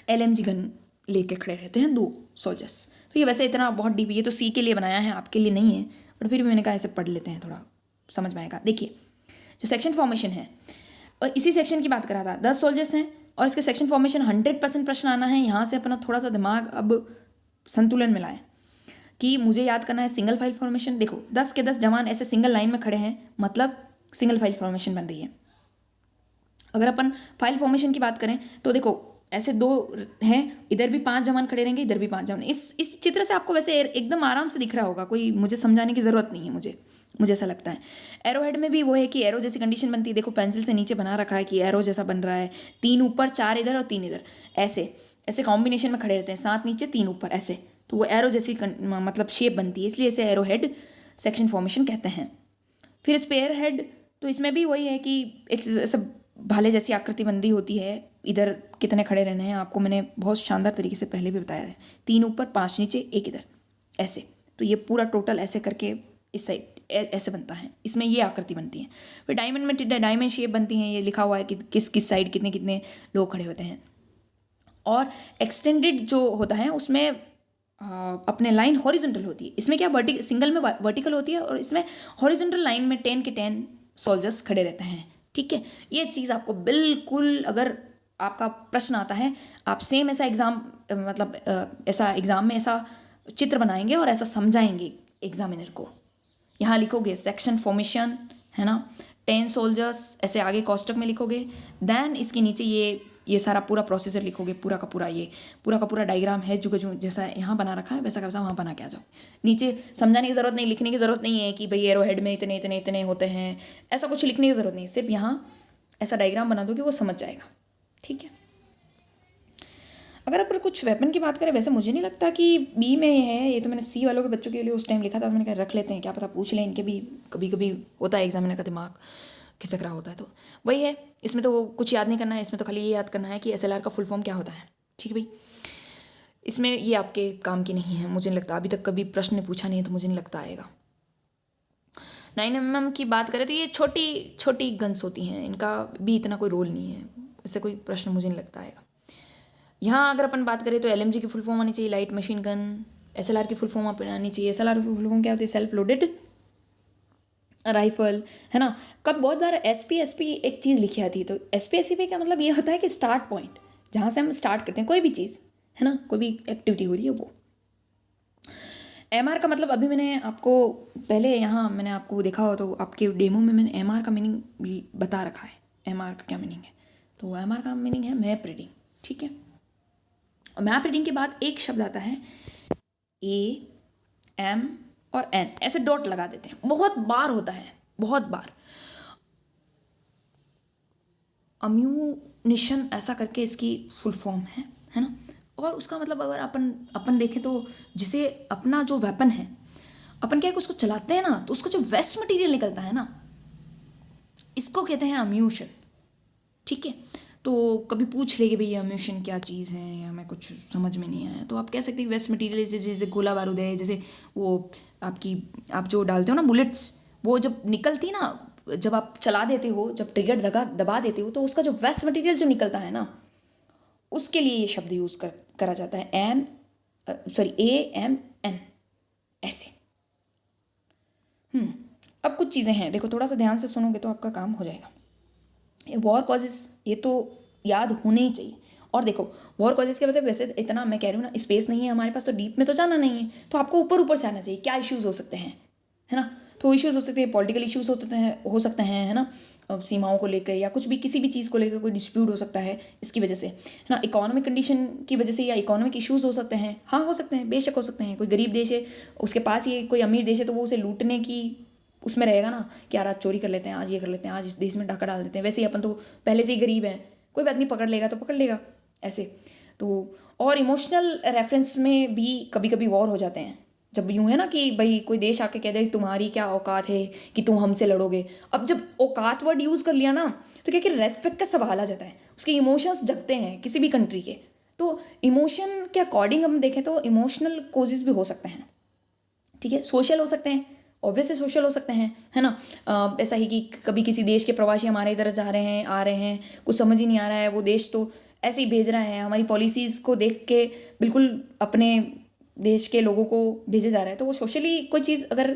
LMG गन लेके खड़े रहते हैं 2 सोल्जर्स। तो ये वैसे इतना बहुत डीप, ये तो सी के लिए बनाया है, आपके लिए नहीं है, बट फिर भी मैंने कहा ऐसे पढ़ लेते हैं, थोड़ा समझ में आएगा। देखिए जो सेक्शन फॉर्मेशन है, और इसी सेक्शन की बात करा था, 10 सोल्जर्स हैं और इसके सेक्शन फॉर्मेशन 100% प्रश्न आना है। यहाँ से अपना थोड़ा सा दिमाग अब संतुलन में लाएं कि मुझे याद करना है सिंगल फाइल फॉर्मेशन। देखो 10 के 10 जवान ऐसे सिंगल लाइन में खड़े हैं, मतलब सिंगल फाइल फॉर्मेशन बन रही है। अगर अपन फाइल फॉर्मेशन की बात करें तो देखो ऐसे 2 हैं, इधर भी 5 जवान खड़े रहेंगे, इधर भी 5 जवान। इस चित्र से आपको वैसे एकदम आराम से दिख रहा होगा, कोई मुझे समझाने की ज़रूरत नहीं है, मुझे ऐसा लगता है। एरो हेड में भी वो है कि एरो जैसी कंडीशन बनती है, देखो पेंसिल से नीचे बना रखा है कि एरो जैसा बन रहा है, 3 ऊपर 4 इधर और 3 इधर, ऐसे कॉम्बिनेशन में खड़े रहते हैं, 7 नीचे 3 ऊपर ऐसे, तो वो एरो जैसी मतलब शेप बनती है, इसलिए इसे एरो हेड सेक्शन फॉर्मेशन कहते हैं। फिर स्पेयर हेड, तो इसमें भी वही है कि एक ऐसा भाले जैसी आकृति बन रही होती है, इधर कितने खड़े रहने हैं आपको मैंने बहुत शानदार तरीके से पहले भी बताया है, 3 ऊपर 5 नीचे 1 इधर ऐसे, तो ये पूरा टोटल ऐसे करके इस साइड ऐसे बनता है, इसमें ये आकृति बनती है। फिर डायमंड में डायमंड शेप बनती हैं, ये लिखा हुआ है कि किस किस साइड कितने कितने लोग खड़े होते हैं। और एक्सटेंडेड जो होता है उसमें अपने लाइन हॉरिजॉन्टल होती है, इसमें क्या सिंगल में वर्टिकल होती है और इसमें हॉरिजॉन्टल लाइन में 10 के 10 सोल्जर्स खड़े रहते हैं, ठीक है। ये चीज़ आपको बिल्कुल, अगर आपका प्रश्न आता है, आप सेम ऐसा एग्ज़ाम मतलब ऐसा एग्ज़ाम में ऐसा चित्र बनाएंगे और ऐसा समझाएंगे एग्जामिनर को। यहाँ लिखोगे सेक्शन फॉर्मेशन है ना, 10 सोल्जर्स ऐसे आगे कोष्टक में लिखोगे, देन इसके नीचे ये सारा पूरा प्रोसीजर लिखोगे, पूरा का पूरा डायग्राम है जो जैसा यहाँ बना रखा है वैसा का वैसा वहाँ बना के आ जाओ। नीचे समझाने की ज़रूरत नहीं, लिखने की ज़रूरत नहीं है कि भाई एरो हेड में इतने इतने इतने होते हैं, ऐसा कुछ लिखने की ज़रूरत नहीं, सिर्फ यहाँ ऐसा डायग्राम बना दोगे वो समझ जाएगा, ठीक है। अगर अपन कुछ वेपन की बात करें, वैसे मुझे नहीं लगता कि बी में है, ये तो मैंने सी वालों के बच्चों के लिए उस टाइम लिखा था, तो मैंने कहा रख लेते हैं, क्या पता पूछ लें, इनके भी कभी कभी होता है एग्जामिनर का दिमाग खिसक रहा होता है। तो वही है, इसमें तो कुछ याद नहीं करना है, इसमें तो खाली ये याद करना है कि SLR का फुल फॉर्म क्या होता है, ठीक है भाई। इसमें ये आपके काम की नहीं है, मुझे नहीं लगता, अभी तक कभी प्रश्न ने पूछा नहीं है तो मुझे नहीं लगता आएगा। 9mm की बात करें तो ये छोटी छोटी गन्स होती हैं, इनका भी इतना कोई रोल नहीं है, इससे कोई प्रश्न मुझे नहीं लगता आएगा। यहाँ अगर अपन बात करें तो LMG की फुल फॉर्म आनी चाहिए, लाइट मशीन गन। SLR की फुल फॉर्म आनी चाहिए, SLR की फुल फॉर्म क्या होती है, सेल्फ लोडेड राइफल, है ना। कब बहुत बार SP एक चीज़ लिखी आती है, तो SP का मतलब ये होता है कि स्टार्ट पॉइंट, जहाँ से हम स्टार्ट करते हैं कोई भी चीज़, है ना, कोई भी एक्टिविटी हो रही है वो। MR का मतलब अभी मैंने आपको पहले यहाँ मैंने आपको देखा हो तो आपके डेमो में मैंने MR का मीनिंग बता रखा है। MR का क्या मीनिंग है, तो MR का मीनिंग है मैप रीडिंग, ठीक है। और मैप रीडिंग के बाद एक शब्द आता है AM और N, ऐसे डॉट लगा देते हैं, बहुत बार होता है, बहुत बार। अम्यूनिशन ऐसा करके इसकी फुल फॉर्म है ना। और उसका मतलब अगर अपन देखें तो जिसे अपना जो वेपन है, अपन क्या उसको चलाते हैं ना, तो उसका जो वेस्ट मटेरियल निकलता है ना, इसको कहते हैं अम्यूशन, ठीक है। तो कभी पूछ ले कि भाई ये अम्यूशन क्या चीज़ है, हमें कुछ समझ में नहीं आया, तो आप कह सकते हैं वेस्ट मटेरियल जैसे गोला बारूद है, जैसे वो आप जो डालते हो ना बुलेट्स, वो जब निकलती ना, जब आप चला देते हो, जब ट्रिगर दबा देते हो, तो उसका जो वेस्ट मटेरियल जो निकलता है ना, उसके लिए ये शब्द यूज़ करा जाता है। AMN ऐसे, अब कुछ चीज़ें हैं, देखो थोड़ा सा ध्यान से सुनोगे तो आपका काम हो जाएगा। ये वॉर कॉजेज़ ये तो याद होने ही चाहिए। और देखो वॉर कॉजेज़ के मतलब वैसे इतना मैं कह रही हूँ ना, स्पेस नहीं है हमारे पास तो डीप में तो जाना नहीं है, तो आपको ऊपर ऊपर से आना चाहिए। क्या इश्यूज़ हो सकते हैं, है ना? तो इश्यूज़ हो सकते हैं, पॉलिटिकल इश्यूज़ हो सकते हैं, है ना, सीमाओं को लेकर या कुछ भी किसी भी चीज़ को लेकर कोई डिस्प्यूट हो सकता है इसकी वजह से, है ना। इकोनॉमिक कंडीशन की वजह से या इकोनॉमिक इश्यूज़ हो सकते हैं, हाँ हो सकते हैं, बेशक हो सकते हैं। कोई गरीब देश है उसके पास ये कोई अमीर देश है तो वो उसे लूटने की उसमें रहेगा ना कि यार आज चोरी कर लेते हैं, आज ये कर लेते हैं, आज इस देश में डाका डाल देते हैं। वैसे ही अपन तो पहले से ही गरीब हैं, कोई बात नहीं, पकड़ लेगा तो पकड़ लेगा ऐसे। तो और इमोशनल रेफरेंस में भी कभी कभी वॉर हो जाते हैं, जब यूँ है ना कि भाई कोई देश आके कह दे तुम्हारी क्या औकात है कि तुम हमसे लड़ोगे। अब जब औकात वर्ड यूज़ कर लिया ना तो क्या कि रेस्पेक्ट का सवाल आ जाता है, उसके इमोशंस जगते हैं किसी भी कंट्री के। तो इमोशन के अकॉर्डिंग हम देखें तो इमोशनल कोजेज़ भी हो सकते हैं, ठीक है। सोशल हो सकते हैं, ऑब्वियसली सोशल हो सकते हैं, है ना। ऐसा ही कि कभी किसी देश के प्रवासी हमारे इधर जा रहे हैं, आ रहे हैं, कुछ समझ ही नहीं आ रहा है, वो देश तो ऐसे ही भेज रहा है, हमारी पॉलिसीज़ को देख के बिल्कुल अपने देश के लोगों को भेजा जा रहा है, तो वो सोशली कोई चीज़ अगर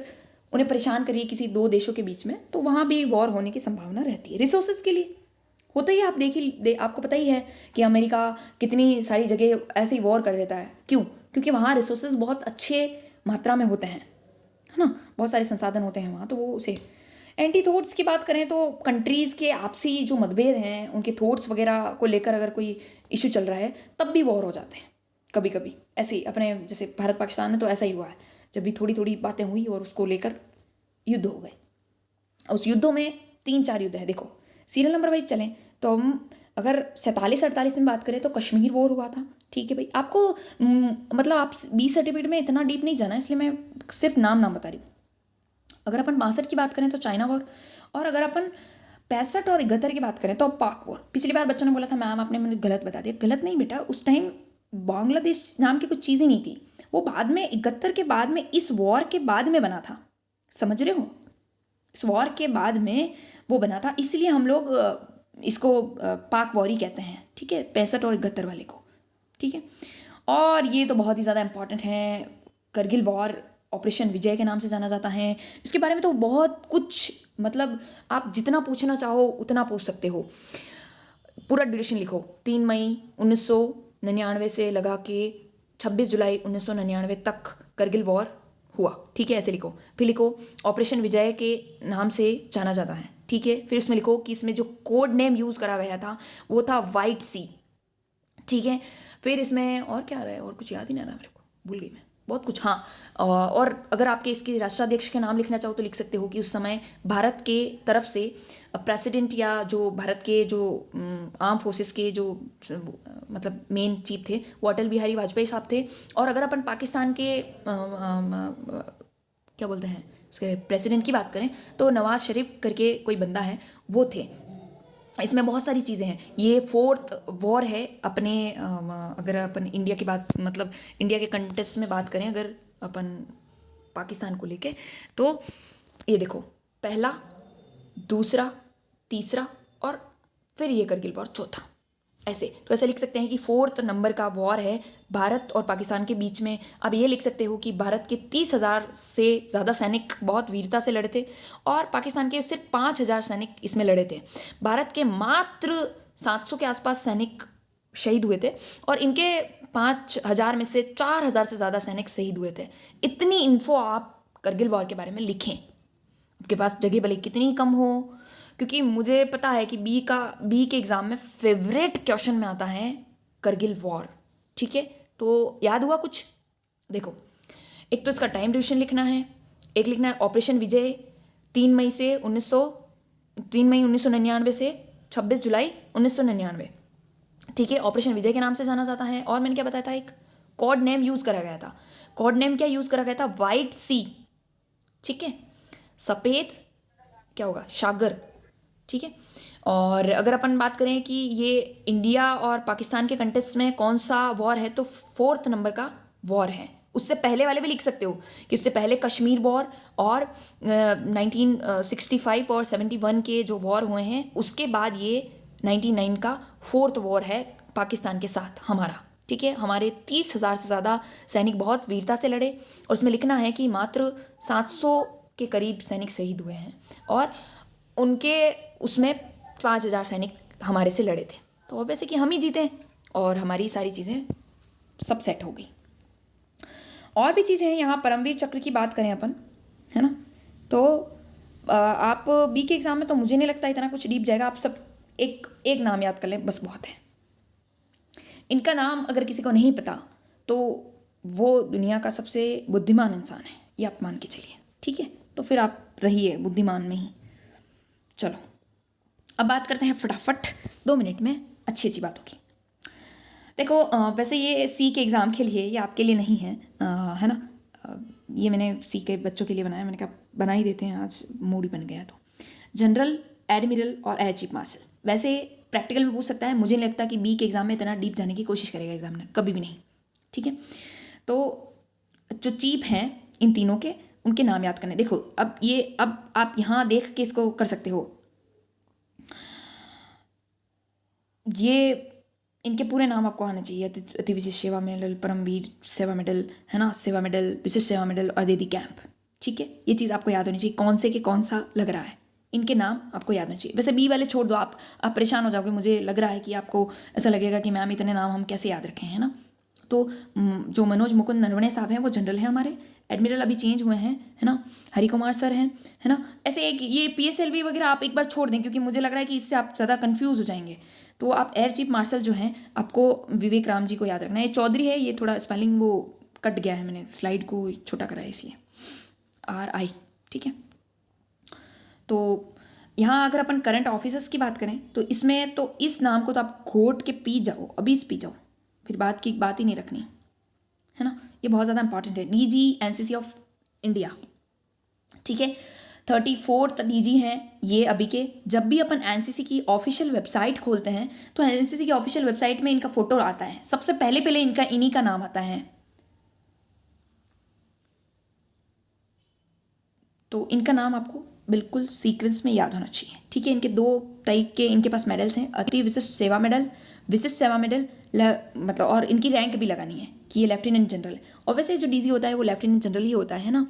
उन्हें परेशान करिए किसी दो देशों के बीच में, तो वहाँ भी वॉर होने की संभावना रहती है। रिसोर्सेज के लिए होता ही है, आप देखिए आपको पता ही है कि अमेरिका कितनी सारी जगह ऐसे ही वॉर कर देता है। क्यों? क्योंकि वहाँ रिसोर्सेज बहुत अच्छे मात्रा में होते हैं, है ना, बहुत सारे संसाधन होते हैं वहाँ। तो वो उसे एंटी थॉट्स की बात करें तो कंट्रीज़ के आपसी जो मतभेद हैं उनके थॉट्स वगैरह को लेकर अगर कोई इशू चल रहा है तब भी वॉर हो जाते हैं कभी कभी। ऐसे ही अपने जैसे भारत पाकिस्तान में तो ऐसा ही हुआ है, जब भी थोड़ी थोड़ी बातें हुई और उसको लेकर युद्ध हो गए। उस युद्धों में 3-4 युद्ध है। देखो सीरियल नंबर वाइज चलें तो हम अगर 47-48 में बात करें तो कश्मीर वॉर हुआ था, ठीक है भाई। आपको मतलब आप 20 सर्टिफिकेट में इतना डीप नहीं जाना, इसलिए मैं सिर्फ नाम बता रही हूँ। अगर अपन 62 की बात करें तो चाइना वॉर, और अगर अपन 65 और 71 की बात करें तो पाक वॉर। पिछली बार बच्चों ने बोला था मैम आपने मुझे गलत बता दिया। गलत नहीं बेटा, उस टाइम बांग्लादेश नाम की कुछ चीज़ ही नहीं थी, वो बाद में 71 के बाद में इस वॉर के बाद में बना था, समझ रहे हो, इस वॉर के बाद में वो बना था, इसलिए हम लोग इसको पाक वॉर ही कहते हैं, ठीक है, 65 और 71 वाले को, ठीक है। और ये तो बहुत ही ज़्यादा इंपॉर्टेंट है, करगिल वॉर ऑपरेशन विजय के नाम से जाना जाता है। इसके बारे में तो बहुत कुछ, मतलब आप जितना पूछना चाहो उतना पूछ सकते हो। पूरा ड्यूरेशन लिखो, 3 मई 1999 से लगा के 26 जुलाई 1999 तक करगिल वॉर हुआ, ठीक है, ऐसे लिखो। फिर लिखो ऑपरेशन विजय के नाम से जाना जाता है, ठीक है। फिर इसमें लिखो कि इसमें जो कोड नेम यूज़ करा गया था वो था वाइट सी, ठीक है। फिर इसमें और क्या रहा है, और कुछ याद ही नहीं आ रहा मेरे को, भूल गई मैं बहुत कुछ। हाँ, और अगर आपके इसके राष्ट्राध्यक्ष के नाम लिखना चाहो तो लिख सकते हो कि उस समय भारत के तरफ से प्रेसिडेंट या जो भारत के जो आर्म फोर्सेस के जो मतलब मेन चीफ थे वो अटल बिहारी वाजपेयी साहब थे। और अगर अपन पाकिस्तान के क्या बोलते हैं उसके प्रेसिडेंट की बात करें तो नवाज शरीफ करके कोई बंदा है, वो थे। इसमें बहुत सारी चीज़ें हैं। ये 4th वॉर है अपने अगर अपन इंडिया की बात, मतलब इंडिया के कंटेस्ट में बात करें अगर अपन पाकिस्तान को लेके, तो ये देखो पहला, दूसरा, तीसरा और फिर ये करगिल वॉर चौथा, ऐसे। तो ऐसे लिख सकते हैं कि 4th नंबर का वॉर है भारत और पाकिस्तान के बीच में। अब ये लिख सकते हो कि भारत के 30,000 से ज़्यादा सैनिक बहुत वीरता से लड़े थे और पाकिस्तान के सिर्फ 5,000 सैनिक इसमें लड़े थे। भारत के मात्र 700 के आसपास सैनिक शहीद हुए थे और इनके 5,000 में से 4,000 से ज़्यादा सैनिक शहीद हुए थे। इतनी इन्फो आप करगिल वॉर के बारे में लिखें। आपके पास जगह भले कितनी कम हो, क्योंकि मुझे पता है कि बी के एग्ज़ाम में फेवरेट क्वेश्चन में आता है करगिल वॉर, ठीक है। तो याद हुआ कुछ? देखो, एक तो इसका टाइम ड्यूरेशन लिखना है, एक लिखना है ऑपरेशन विजय 3 मई 1999 से 26 जुलाई 1999, ठीक है। ऑपरेशन विजय के नाम से जाना जाता है। और मैंने क्या बताया था, एक कोड नेम यूज़ करा गया था। कोड नेम क्या यूज़ करा गया था? वाइट सी, ठीक है। सफ़ेद क्या होगा? सागर, ठीक है। और अगर अपन बात करें कि ये इंडिया और पाकिस्तान के कंटेस्ट में कौन सा वॉर है, तो 4th नंबर का वॉर है। उससे पहले वाले भी लिख सकते हो कि उससे पहले कश्मीर वॉर और 1965 और 71 के जो वॉर हुए हैं, उसके बाद ये 99 का 4th वॉर है पाकिस्तान के साथ हमारा, ठीक है। हमारे 30,000 से ज़्यादा सैनिक बहुत वीरता से लड़े और उसमें लिखना है कि मात्र 700 के करीब सैनिक शहीद हुए हैं और उनके उसमें 5,000 सैनिक हमारे से लड़े थे। तो ऑब्वियस है कि हम ही जीते और हमारी सारी चीज़ें सब सेट हो गई। और भी चीज़ें हैं यहाँ, परमवीर चक्र की बात करें अपन, है ना, तो आप बी के एग्ज़ाम में तो मुझे नहीं लगता इतना कुछ डीप जाएगा। आप सब एक एक नाम याद कर लें, बस बहुत है। इनका नाम अगर किसी को नहीं पता तो वो दुनिया का सबसे बुद्धिमान इंसान है, ये आप मान के चलिए, ठीक है। तो फिर आप रहिए बुद्धिमान में ही। चलो अब बात करते हैं फटाफट 2 मिनट में अच्छी अच्छी बातों की। देखो वैसे ये सी के एग्ज़ाम के लिए, ये आपके लिए नहीं है, है ना। ये मैंने सी के बच्चों के लिए बनाया, मैंने कहा बना ही देते हैं, आज मूड ही बन गया। तो जनरल, एडमिरल और एयर चीफ मार्शल, वैसे प्रैक्टिकल में पूछ सकता है, मुझे नहीं लगता कि बी के एग्ज़ाम में इतना डीप जाने की कोशिश करेगा एग्जामिनर, कभी भी नहीं, ठीक है। तो जो चीफ हैं इन तीनों के, उनके नाम याद करने। देखो अब आप यहाँ देख के इसको कर सकते हो, ये इनके पूरे नाम आपको आने चाहिए। अति विशिष्ट सेवा मेडल, परमवीर सेवा मेडल, है ना, सेवा मेडल, विशिष्ट सेवा मेडल और दीदी कैंप, ठीक है। ये चीज़ आपको याद होनी चाहिए, कौन से के कौन सा लग रहा है, इनके नाम आपको याद होने चाहिए। वैसे बी वाले छोड़ दो, आप परेशान हो जाओगे, मुझे लग रहा है कि आपको ऐसा लगेगा कि मैम इतने नाम हम कैसे याद रखें, है ना। तो जो मनोज मुकुंद नरवणे साहब हैं वो जनरल हैं हमारे, एडमिरल अभी चेंज हुए हैं, है ना, हरि कुमार सर हैं, है ना। ऐसे एक ये PSLV वगैरह आप एक बार छोड़ दें, क्योंकि मुझे लग रहा है कि इससे आप ज़्यादा कन्फ्यूज़ हो जाएंगे। तो आप एयर चीफ मार्शल जो हैं, आपको विवेक राम जी को याद रखना है। ये चौधरी है, ये थोड़ा स्पेलिंग वो कट गया है, मैंने स्लाइड को छोटा करा है इसलिए, RI, ठीक है। तो यहाँ अगर अपन करंट ऑफिसर्स की बात करें तो इसमें तो इस नाम को तो आप घोट के पी जाओ, अभी पी जाओ, फिर बात की बात ही नहीं रखनी, है ना। ये बहुत ज़्यादा इंपॉर्टेंट है। DG NCC ऑफ इंडिया, ठीक है। 34th DG हैं ये अभी के। जब भी अपन NCC की ऑफिशियल वेबसाइट खोलते हैं तो NCC की ऑफिशियल वेबसाइट में इनका फोटो आता है, सबसे पहले इन्हीं का नाम आता है। तो इनका नाम आपको बिल्कुल सीक्वेंस में याद होना चाहिए, ठीक है। इनके 2 टाइप के इनके पास मेडल्स हैं, अति विशिष्ट सेवा मेडल, विशिष्ट सेवा मेडल, मतलब और इनकी रैंक भी लगानी है कि ये लेफ्टिनेंट जनरल है। और वैसे जो DG होता है वो लेफ्टिनेंट जनरल ही होता है ना।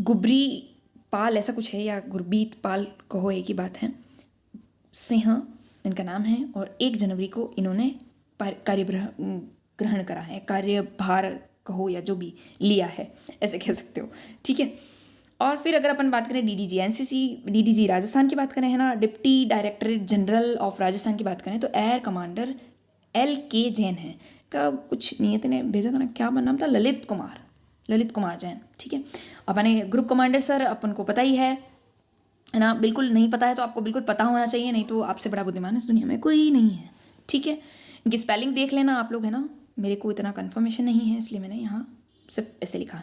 गुबरी पाल ऐसा कुछ है, या गुरबीत पाल कहो, एक ही बात है। सिंह इनका नाम है और 1 जनवरी को इन्होंने ग्रहण करा है, कार्यभार कहो या जो भी लिया है, ऐसे कह सकते हो, ठीक है। और फिर अगर अपन बात करें DDG NCC, DDG राजस्थान की बात करें, है ना, deputy directorate general of Rajasthan की बात करें तो एयर कमांडर LK जैन है। का कुछ नियत ने भेजा था ना, क्या नाम था, ललित कुमार जैन, ठीक है। अपने ग्रुप कमांडर सर अपन को पता ही है ना। बिल्कुल नहीं पता है तो आपको बिल्कुल पता होना चाहिए, नहीं तो आपसे बड़ा बुद्धिमान इस दुनिया में कोई नहीं है, ठीक है। इनकी स्पेलिंग देख लेना आप लोग, है ना, मेरे को इतना कन्फर्मेशन नहीं है इसलिए मैंने यहाँ सिर्फ ऐसे लिखा।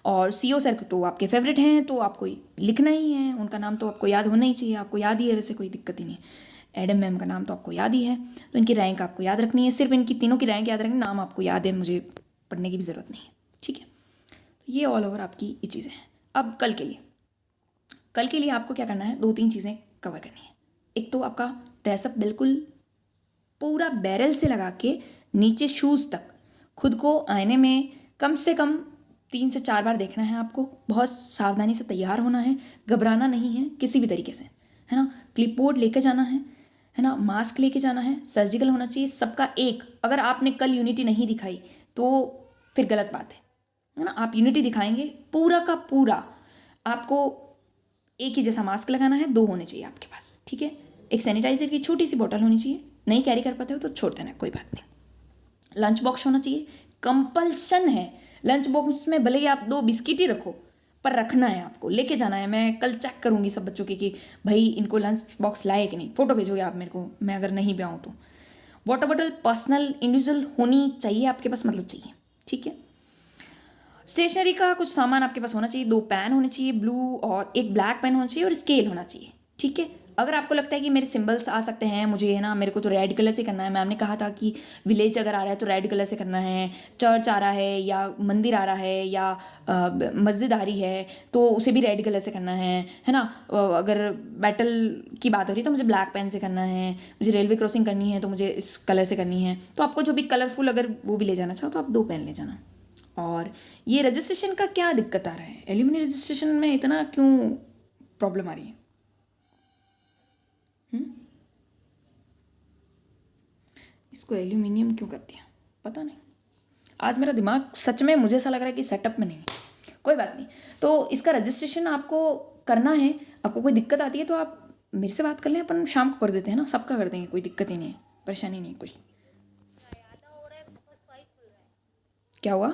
और CO सर तो आपके फेवरेट हैं, तो आपको लिखना ही है, उनका नाम तो आपको याद होना ही चाहिए, आपको याद ही है, वैसे कोई दिक्कत ही नहीं है। एडम मैम का नाम तो आपको याद ही है, तो इनकी रैंक आपको याद रखनी है, सिर्फ इनकी तीनों की रैंक याद रखनी, नाम आपको याद है, मुझे पढ़ने की भी ज़रूरत नहीं है, ठीक है। ये ऑल ओवर आपकी ये चीज़ें हैं। अब कल के लिए आपको क्या करना है, 2-3 चीज़ें कवर करनी है। एक तो आपका ड्रेसअप बिल्कुल पूरा बैरल से लगा के नीचे शूज़ तक खुद को आईने में कम से कम 3 से 4 बार देखना है आपको। बहुत सावधानी से तैयार होना है, घबराना नहीं है किसी भी तरीके से, है ना। क्लिपबोर्ड लेके जाना है ना, मास्क लेके जाना है, सर्जिकल होना चाहिए सबका एक। अगर आपने कल यूनिटी नहीं दिखाई तो फिर गलत बात है ना। आप यूनिटी दिखाएंगे, पूरा का पूरा आपको एक ही जैसा मास्क लगाना है, 2 होने चाहिए आपके पास, ठीक है। एक सैनिटाइजर की छोटी सी बोतल होनी चाहिए, नहीं कैरी कर पाते हो तो छोड़ देना, कोई बात नहीं। लंच बॉक्स होना चाहिए, कंपल्शन है लंच बॉक्स में, भले ही आप 2 बिस्किट ही रखो पर रखना है, आपको लेके जाना है। मैं कल चेक करूँगी सब बच्चों के कि भाई इनको लंच बॉक्स लाए कि नहीं, फ़ोटो भेजोगे आप मेरे को, मैं अगर नहीं भी आऊँ तो। वाटर बॉटल पर्सनल इंडिविजुअल होनी चाहिए आपके पास, मतलब चाहिए, ठीक है। स्टेशनरी का कुछ सामान आपके पास होना चाहिए, 2 पेन होने चाहिए ब्लू और एक ब्लैक पेन होना चाहिए और स्केल होना चाहिए, ठीक है। अगर आपको लगता है कि मेरे सिंबल्स आ सकते हैं, मुझे है ना, मेरे को तो रेड कलर से करना है, मैम ने कहा था कि विलेज अगर आ रहा है तो रेड कलर से करना है, चर्च आ रहा है या मंदिर आ रहा है या मस्जिद आ रही है तो उसे भी रेड कलर से करना है ना। अगर बैटल की बात हो रही है तो मुझे ब्लैक पेन से करना है, मुझे रेलवे क्रॉसिंग करनी है तो मुझे इस कलर से करनी है। तो आपको जो भी कलरफुल अगर वो भी ले जाना चाहो तो आप 2 पेन ले जाना, और ये रजिस्ट्रेशन का क्या दिक्कत आ रहा है, एल्यूमिनी रजिस्ट्रेशन में इतना क्यों प्रॉब्लम आ रही है? इसको एल्यूमिनियम क्यों कर दिया पता नहीं। आज मेरा दिमाग सच में मुझे ऐसा लग रहा है कि सेटअप में नहीं है। कोई बात नहीं, तो इसका रजिस्ट्रेशन आपको करना है। आपको कोई दिक्कत आती है तो आप मेरे से बात कर लें, अपन शाम को कर देते हैं ना, सबका कर देंगे, कोई दिक्कत ही नहीं है, परेशानी नहीं है कुछ। क्या हुआ?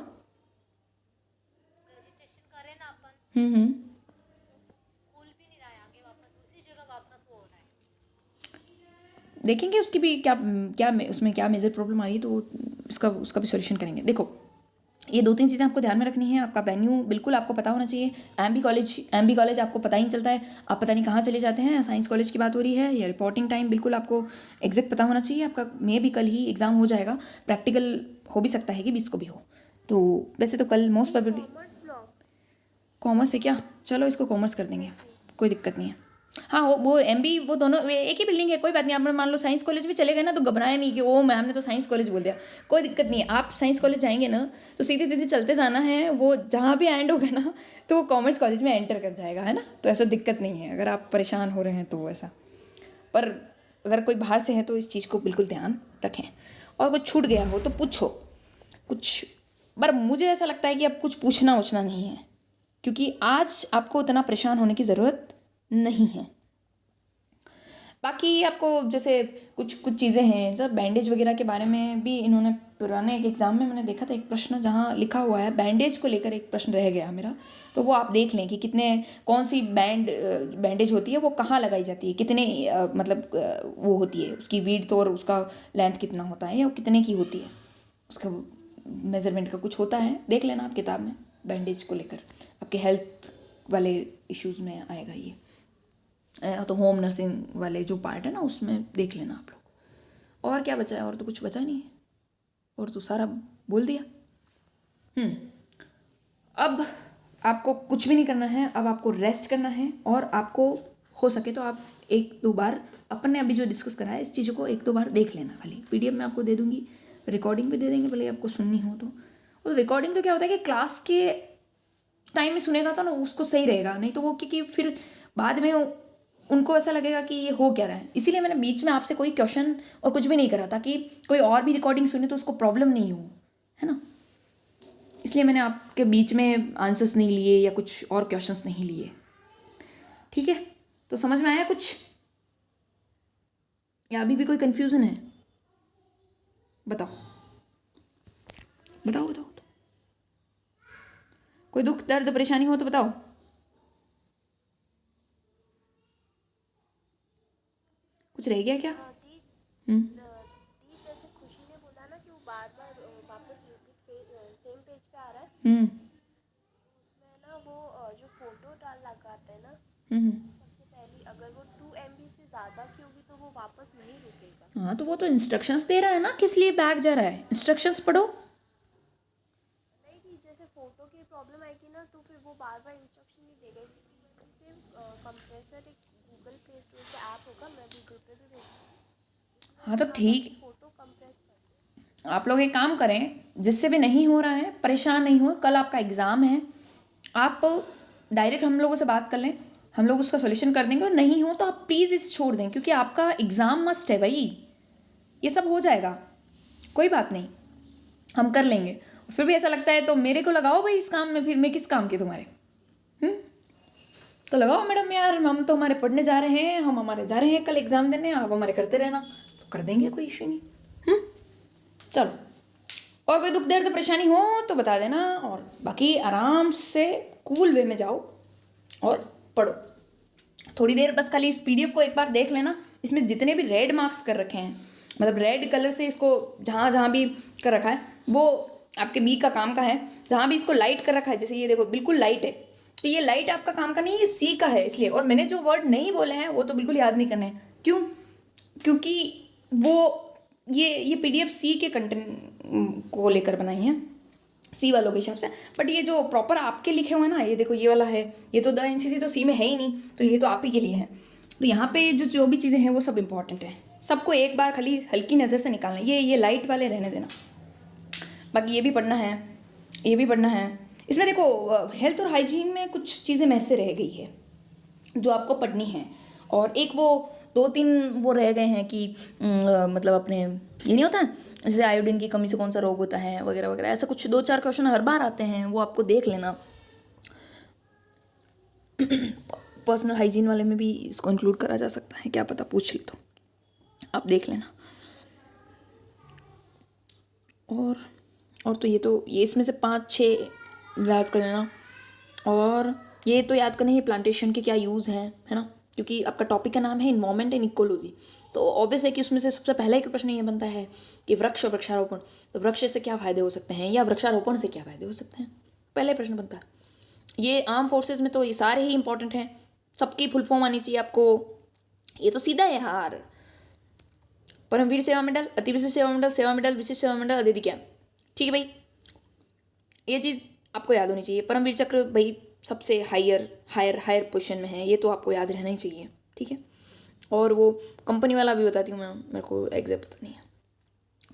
देखेंगे उसकी भी क्या क्या उसमें क्या मेजर प्रॉब्लम आ रही है, तो उसका भी सॉल्यूशन करेंगे। देखो, ये 2-3 चीज़ें आपको ध्यान में रखनी है। आपका वेन्यू बिल्कुल आपको पता होना चाहिए। एमबी कॉलेज आपको पता ही नहीं चलता है, आप पता नहीं कहाँ चले जाते हैं। साइंस कॉलेज की बात हो रही है, या रिपोर्टिंग टाइम बिल्कुल आपको एग्जैक्ट पता होना चाहिए। आपका मे भी कल ही एग्ज़ाम हो जाएगा, प्रैक्टिकल हो भी सकता है कि 20 को भी हो। तो वैसे तो कल मोस्ट प्रोबेबली कॉमर्स है क्या? चलो इसको कॉमर्स कर देंगे, कोई दिक्कत नहीं है। हाँ, वो एमबी वो दोनों एक ही बिल्डिंग है, कोई बात नहीं। आप मान लो साइंस कॉलेज भी चले गए ना तो घबराए नहीं कि ओ मैम ने तो साइंस कॉलेज बोल दिया, कोई दिक्कत नहीं है। आप साइंस कॉलेज जाएंगे ना तो सीधे सीधे चलते जाना है, वो जहाँ भी एंड होगा ना तो वो कॉमर्स कॉलेज में एंटर कर जाएगा, है ना। तो ऐसा दिक्कत नहीं है, अगर आप परेशान हो रहे हैं तो ऐसा। पर अगर कोई बाहर से है तो इस चीज़ को बिल्कुल ध्यान रखें। और कुछ छूट गया हो तो पूछो कुछ, पर मुझे ऐसा लगता है कि अब कुछ पूछना नहीं है, क्योंकि आज आपको उतना परेशान होने की ज़रूरत नहीं है। बाकी आपको जैसे कुछ चीज़ें हैं सर, बैंडेज वगैरह के बारे में भी इन्होंने पुराने एक एग्ज़ाम में मैंने देखा था एक प्रश्न जहाँ लिखा हुआ है बैंडेज को लेकर एक प्रश्न रह गया मेरा, तो वो आप देख लें कि कौन सी बैंडेज होती है, वो कहाँ लगाई जाती है, कितने वो होती है, उसकी विड्थ और उसका लेंथ कितना होता है या कितने की होती है, उसका मेजरमेंट का कुछ होता है, देख लेना आप किताब में। बैंडेज को लेकर आपके हेल्थ वाले इश्यूज़ में आएगा ये, तो होम नर्सिंग वाले जो पार्ट है ना उसमें देख लेना आप लोग। और क्या बचा है? और तो कुछ बचा नहीं है, और तो सारा बोल दिया। अब आपको कुछ भी नहीं करना है, अब आपको रेस्ट करना है। और आपको हो सके तो आप 1-2 बार अपन ने अभी जो डिस्कस करा है इस चीज़ों को 1-2 बार देख लेना। खाली PDF में आपको दे दूंगी, रिकॉर्डिंग भी दे देंगे, भले आपको सुननी हो तो। और रिकॉर्डिंग तो क्या होता है कि क्लास के टाइम में सुनेगा तो ना उसको सही रहेगा, नहीं तो वो क्योंकि फिर बाद में उनको ऐसा लगेगा कि ये हो क्या रहा है। इसीलिए मैंने बीच में आपसे कोई क्वेश्चन और कुछ भी नहीं करा, ताकि कोई और भी रिकॉर्डिंग सुने तो उसको प्रॉब्लम नहीं हो, है ना। इसलिए मैंने आपके बीच में आंसर्स नहीं लिए या कुछ और क्वेश्चंस नहीं लिए। ठीक है, तो समझ में आया कुछ, या अभी भी कोई कंफ्यूजन है? बताओ बताओ बताओ। कोई दुख दर्द परेशानी हो तो बताओ। कुछ रह गया क्या? जैसे खुशी ने बोला ना कि वो बार बार वापस सेम पेज पे आ रहा है, उसमें ना वो जो फोटो लगाते हैं ना, सबसे पहले अगर वो 2 MB से ज़्यादा की होगी तो वो वापस नहीं रुकेगा। हाँ, तो वो तो इंस्ट्रक्शंस दे रहा है ना, किस लिए बैक जा रहा है, इंस्ट्रक्शंस पढ़ो। नहीं कि जैसे फोटो की प्रॉब्लम आएगी ना तो फिर वो बार बार इंस्ट्रक्शन नहीं देगा। कंप्रेसर एक गूगल प्ले स्टोर पे ऐप होगा, मैं भी ग्रुप पे भी भेजूंगी। हाँ तो ठीक, फोटो कंप्रेस करते आप लोग एक काम करें, जिससे भी नहीं हो रहा है परेशान नहीं हो, कल आपका एग्ज़ाम है, आप डायरेक्ट हम लोगों से बात कर लें, हम लोग उसका सॉल्यूशन कर देंगे। और नहीं हो तो आप प्लीज़ इसे छोड़ दें, क्योंकि आपका एग्ज़ाम मस्ट है भाई, ये सब हो जाएगा, कोई बात नहीं, हम कर लेंगे। फिर भी ऐसा लगता है तो मेरे को लगाओ भाई इस काम में, फिर मैं किस काम के तुम्हारे? तो लगाओ मैडम यार, हम तो हमारे पढ़ने जा रहे हैं, हम हमारे जा रहे हैं कल एग्ज़ाम देने, आप हमारे करते रहना, तो कर देंगे, कोई इश्यू नहीं। चलो, और कोई दुख दर्द परेशानी हो तो बता देना, और बाकी आराम से कूल वे में जाओ और पढ़ो। थोड़ी देर बस खाली इस PDF को एक बार देख लेना, इसमें जितने भी रेड मार्क्स कर रखे हैं, मतलब रेड कलर से इसको जहाँ जहाँ भी कर रखा है वो आपके B का काम का है। जहाँ भी इसको लाइट कर रखा है, जैसे ये देखो बिल्कुल लाइट है, तो ये लाइट आपका काम का नहीं है, ये C का है इसलिए। और मैंने जो वर्ड नहीं बोले हैं वो तो बिल्कुल याद नहीं करने हैं, क्यों? क्योंकि वो ये PDF C के कंटेंट को लेकर बनाई है, C वालों के हिसाब से। बट ये जो प्रॉपर आपके लिखे हुए हैं ना, ये देखो ये वाला है, ये तो द NCC तो C में है ही नहीं, तो ये तो आप ही के लिए है। तो यहाँ पे जो भी चीज़ें हैं वो सब इंपॉर्टेंट है, सबको एक बार खाली हल्की नज़र से निकालना। ये लाइट वाले रहने देना, बाकी ये भी पढ़ना है। ये भी पढ़ना है। इसमें देखो हेल्थ और हाइजीन में कुछ चीज़ें मेरे से रह गई है जो आपको पढ़नी है, और एक वो 2-3 वो रह गए हैं कि मतलब अपने ये नहीं होता जैसे आयोडीन की कमी से कौन सा रोग होता है वगैरह वगैरह, ऐसा कुछ 2-4 क्वेश्चन हर बार आते हैं, वो आपको देख लेना। पर्सनल हाइजीन वाले में भी इसको इंक्लूड करा जा सकता है, क्या पता पूछ ले तो आप देख लेना। और तो ये इसमें से 5-6 याद कर लेना, और ये तो याद करना है प्लांटेशन के क्या यूज़ हैं, है ना, क्योंकि आपका टॉपिक का नाम है इन्वायरमेंट एंड इकोलॉजी। तो ऑब्वियस है कि उसमें से सबसे पहला एक प्रश्न ये बनता है कि वृक्ष और वृक्षारोपण, तो वृक्ष से क्या फ़ायदे हो सकते हैं या वृक्षारोपण से क्या फ़ायदे हो सकते हैं, पहले प्रश्न बनता है। ये आर्म फोर्सेज में तो ये सारे ही इंपॉर्टेंट हैं, सबकी फुल फॉर्म आनी चाहिए आपको, ये तो सीधा है यार। परमवीर सेवा मेडल, अति विशिष्ट सेवा मेडल, विशिष्ट सेवा मेडल, अतिथि क्या, ठीक है भाई, ये चीज़ आपको याद होनी चाहिए। परमवीर चक्र भाई सबसे हायर पोजीशन में है, ये तो आपको याद रहना ही चाहिए, ठीक है। और वो कंपनी वाला भी बताती हूँ मैं, मेरे को एग्जैक्ट पता नहीं है।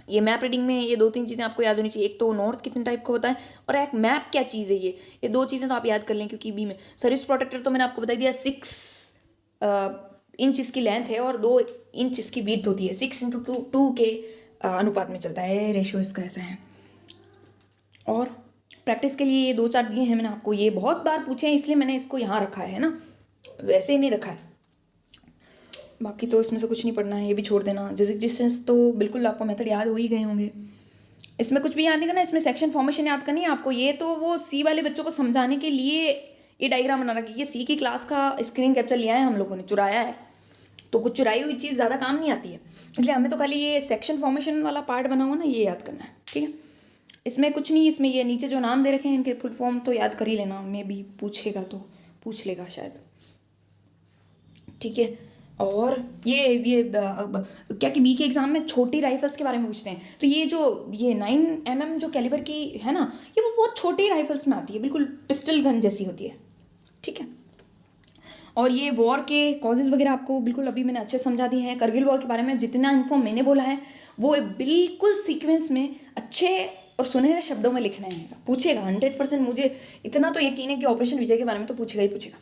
ये मैप रीडिंग में ये 2-3 चीज़ें आपको याद होनी चाहिए, एक तो नॉर्थ कितने टाइप का होता है, और एक मैप क्या चीज़ है, ये 2 चीज़ें तो आप याद कर लें, क्योंकि बी में सर्विस प्रोटेक्टर तो मैंने आपको बता दिया 6 इंच इसकी लेंथ है और 2 इंच इसकी विड्थ होती है, 6:2 के अनुपात में चलता है, रेशियो इसका ऐसा है। और प्रैक्टिस के लिए ये 2-4 दिए हैं मैंने आपको, ये बहुत बार पूछे हैं इसलिए मैंने इसको यहाँ रखा है ना, वैसे ही नहीं रखा है। बाकी तो इसमें से कुछ नहीं पढ़ना है, ये भी छोड़ देना। जेसिक डिस्टेंस तो बिल्कुल आपको मेथड याद हो ही गए होंगे, इसमें कुछ भी याद नहीं करना, इसमें सेक्शन फॉर्मेशन याद करनी है आपको। ये तो वो सी वाले बच्चों को समझाने के लिए ये डायग्राम बना रखी है, ये सी की क्लास का स्क्रीन कैप्चर लिया है हम लोगों ने, चुराया है, तो कुछ चुराई हुई चीज़ ज़्यादा काम नहीं आती है, इसलिए हमें तो खाली ये सेक्शन फॉर्मेशन वाला पार्ट बना हुआ ना, ये याद करना है, ठीक है। इसमें कुछ नहीं, इसमें ये नीचे जो नाम दे रखे हैं इनके फुल फॉर्म तो याद कर ही लेना, मे भी पूछेगा तो पूछ लेगा शायद, ठीक है। और ये क्या कि बी के एग्ज़ाम में छोटी राइफल्स के बारे में पूछते हैं, तो ये 9mm जो कैलिबर की है ना, ये वो बहुत छोटी राइफल्स में आती है, बिल्कुल पिस्टल गन जैसी होती है, ठीक है। और ये वॉर के कॉजेज़ वगैरह आपको बिल्कुल अभी मैंने अच्छे समझा दिए हैं। करगिल वॉर के बारे में जितना इन्फॉर्म मैंने बोला है वो बिल्कुल सीक्वेंस में अच्छे और सुने हुए शब्दों में लिखना है, पूछेगा 100%, मुझे इतना तो यकीन है कि ऑपरेशन विजय के बारे में तो पूछेगा ही पूछेगा,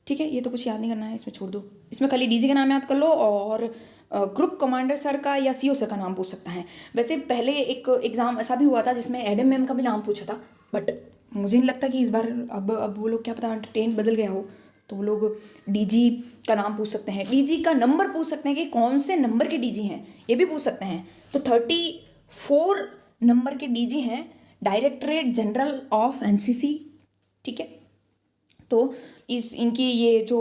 ठीक है। ये तो कुछ याद नहीं करना है, इसमें छोड़ दो, इसमें खाली डीजी का नाम याद कर लो, और ग्रुप कमांडर सर का या सीओ सर का नाम पूछ सकता है। वैसे पहले एक एग्ज़ाम ऐसा भी हुआ था जिसमें एडम मैम का भी नाम पूछा था, बट मुझे नहीं लगता कि इस बार अब वो लोग क्या पता ट्रेंड बदल गया हो, तो वो लोग डीजी का नाम पूछ सकते हैं, डीजी का नंबर पूछ सकते हैं कि कौन से नंबर के डीजी हैं, ये भी पूछ सकते हैं। तो 34 नंबर के डीजी हैं डायरेक्टरेट जनरल ऑफ एनसीसी, ठीक है। तो इनकी ये जो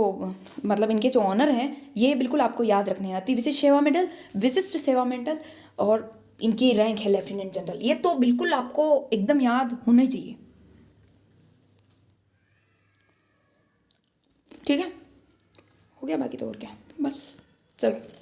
मतलब इनके जो ऑनर हैं ये बिल्कुल आपको याद रखने हैं, अति विशिष्ट सेवा मेडल, विशिष्ट सेवा मेडल, और इनकी रैंक है लेफ्टिनेंट जनरल, ये तो बिल्कुल आपको एकदम याद होना चाहिए, ठीक है। हो गया, बाकी तो और क्या, बस चलो।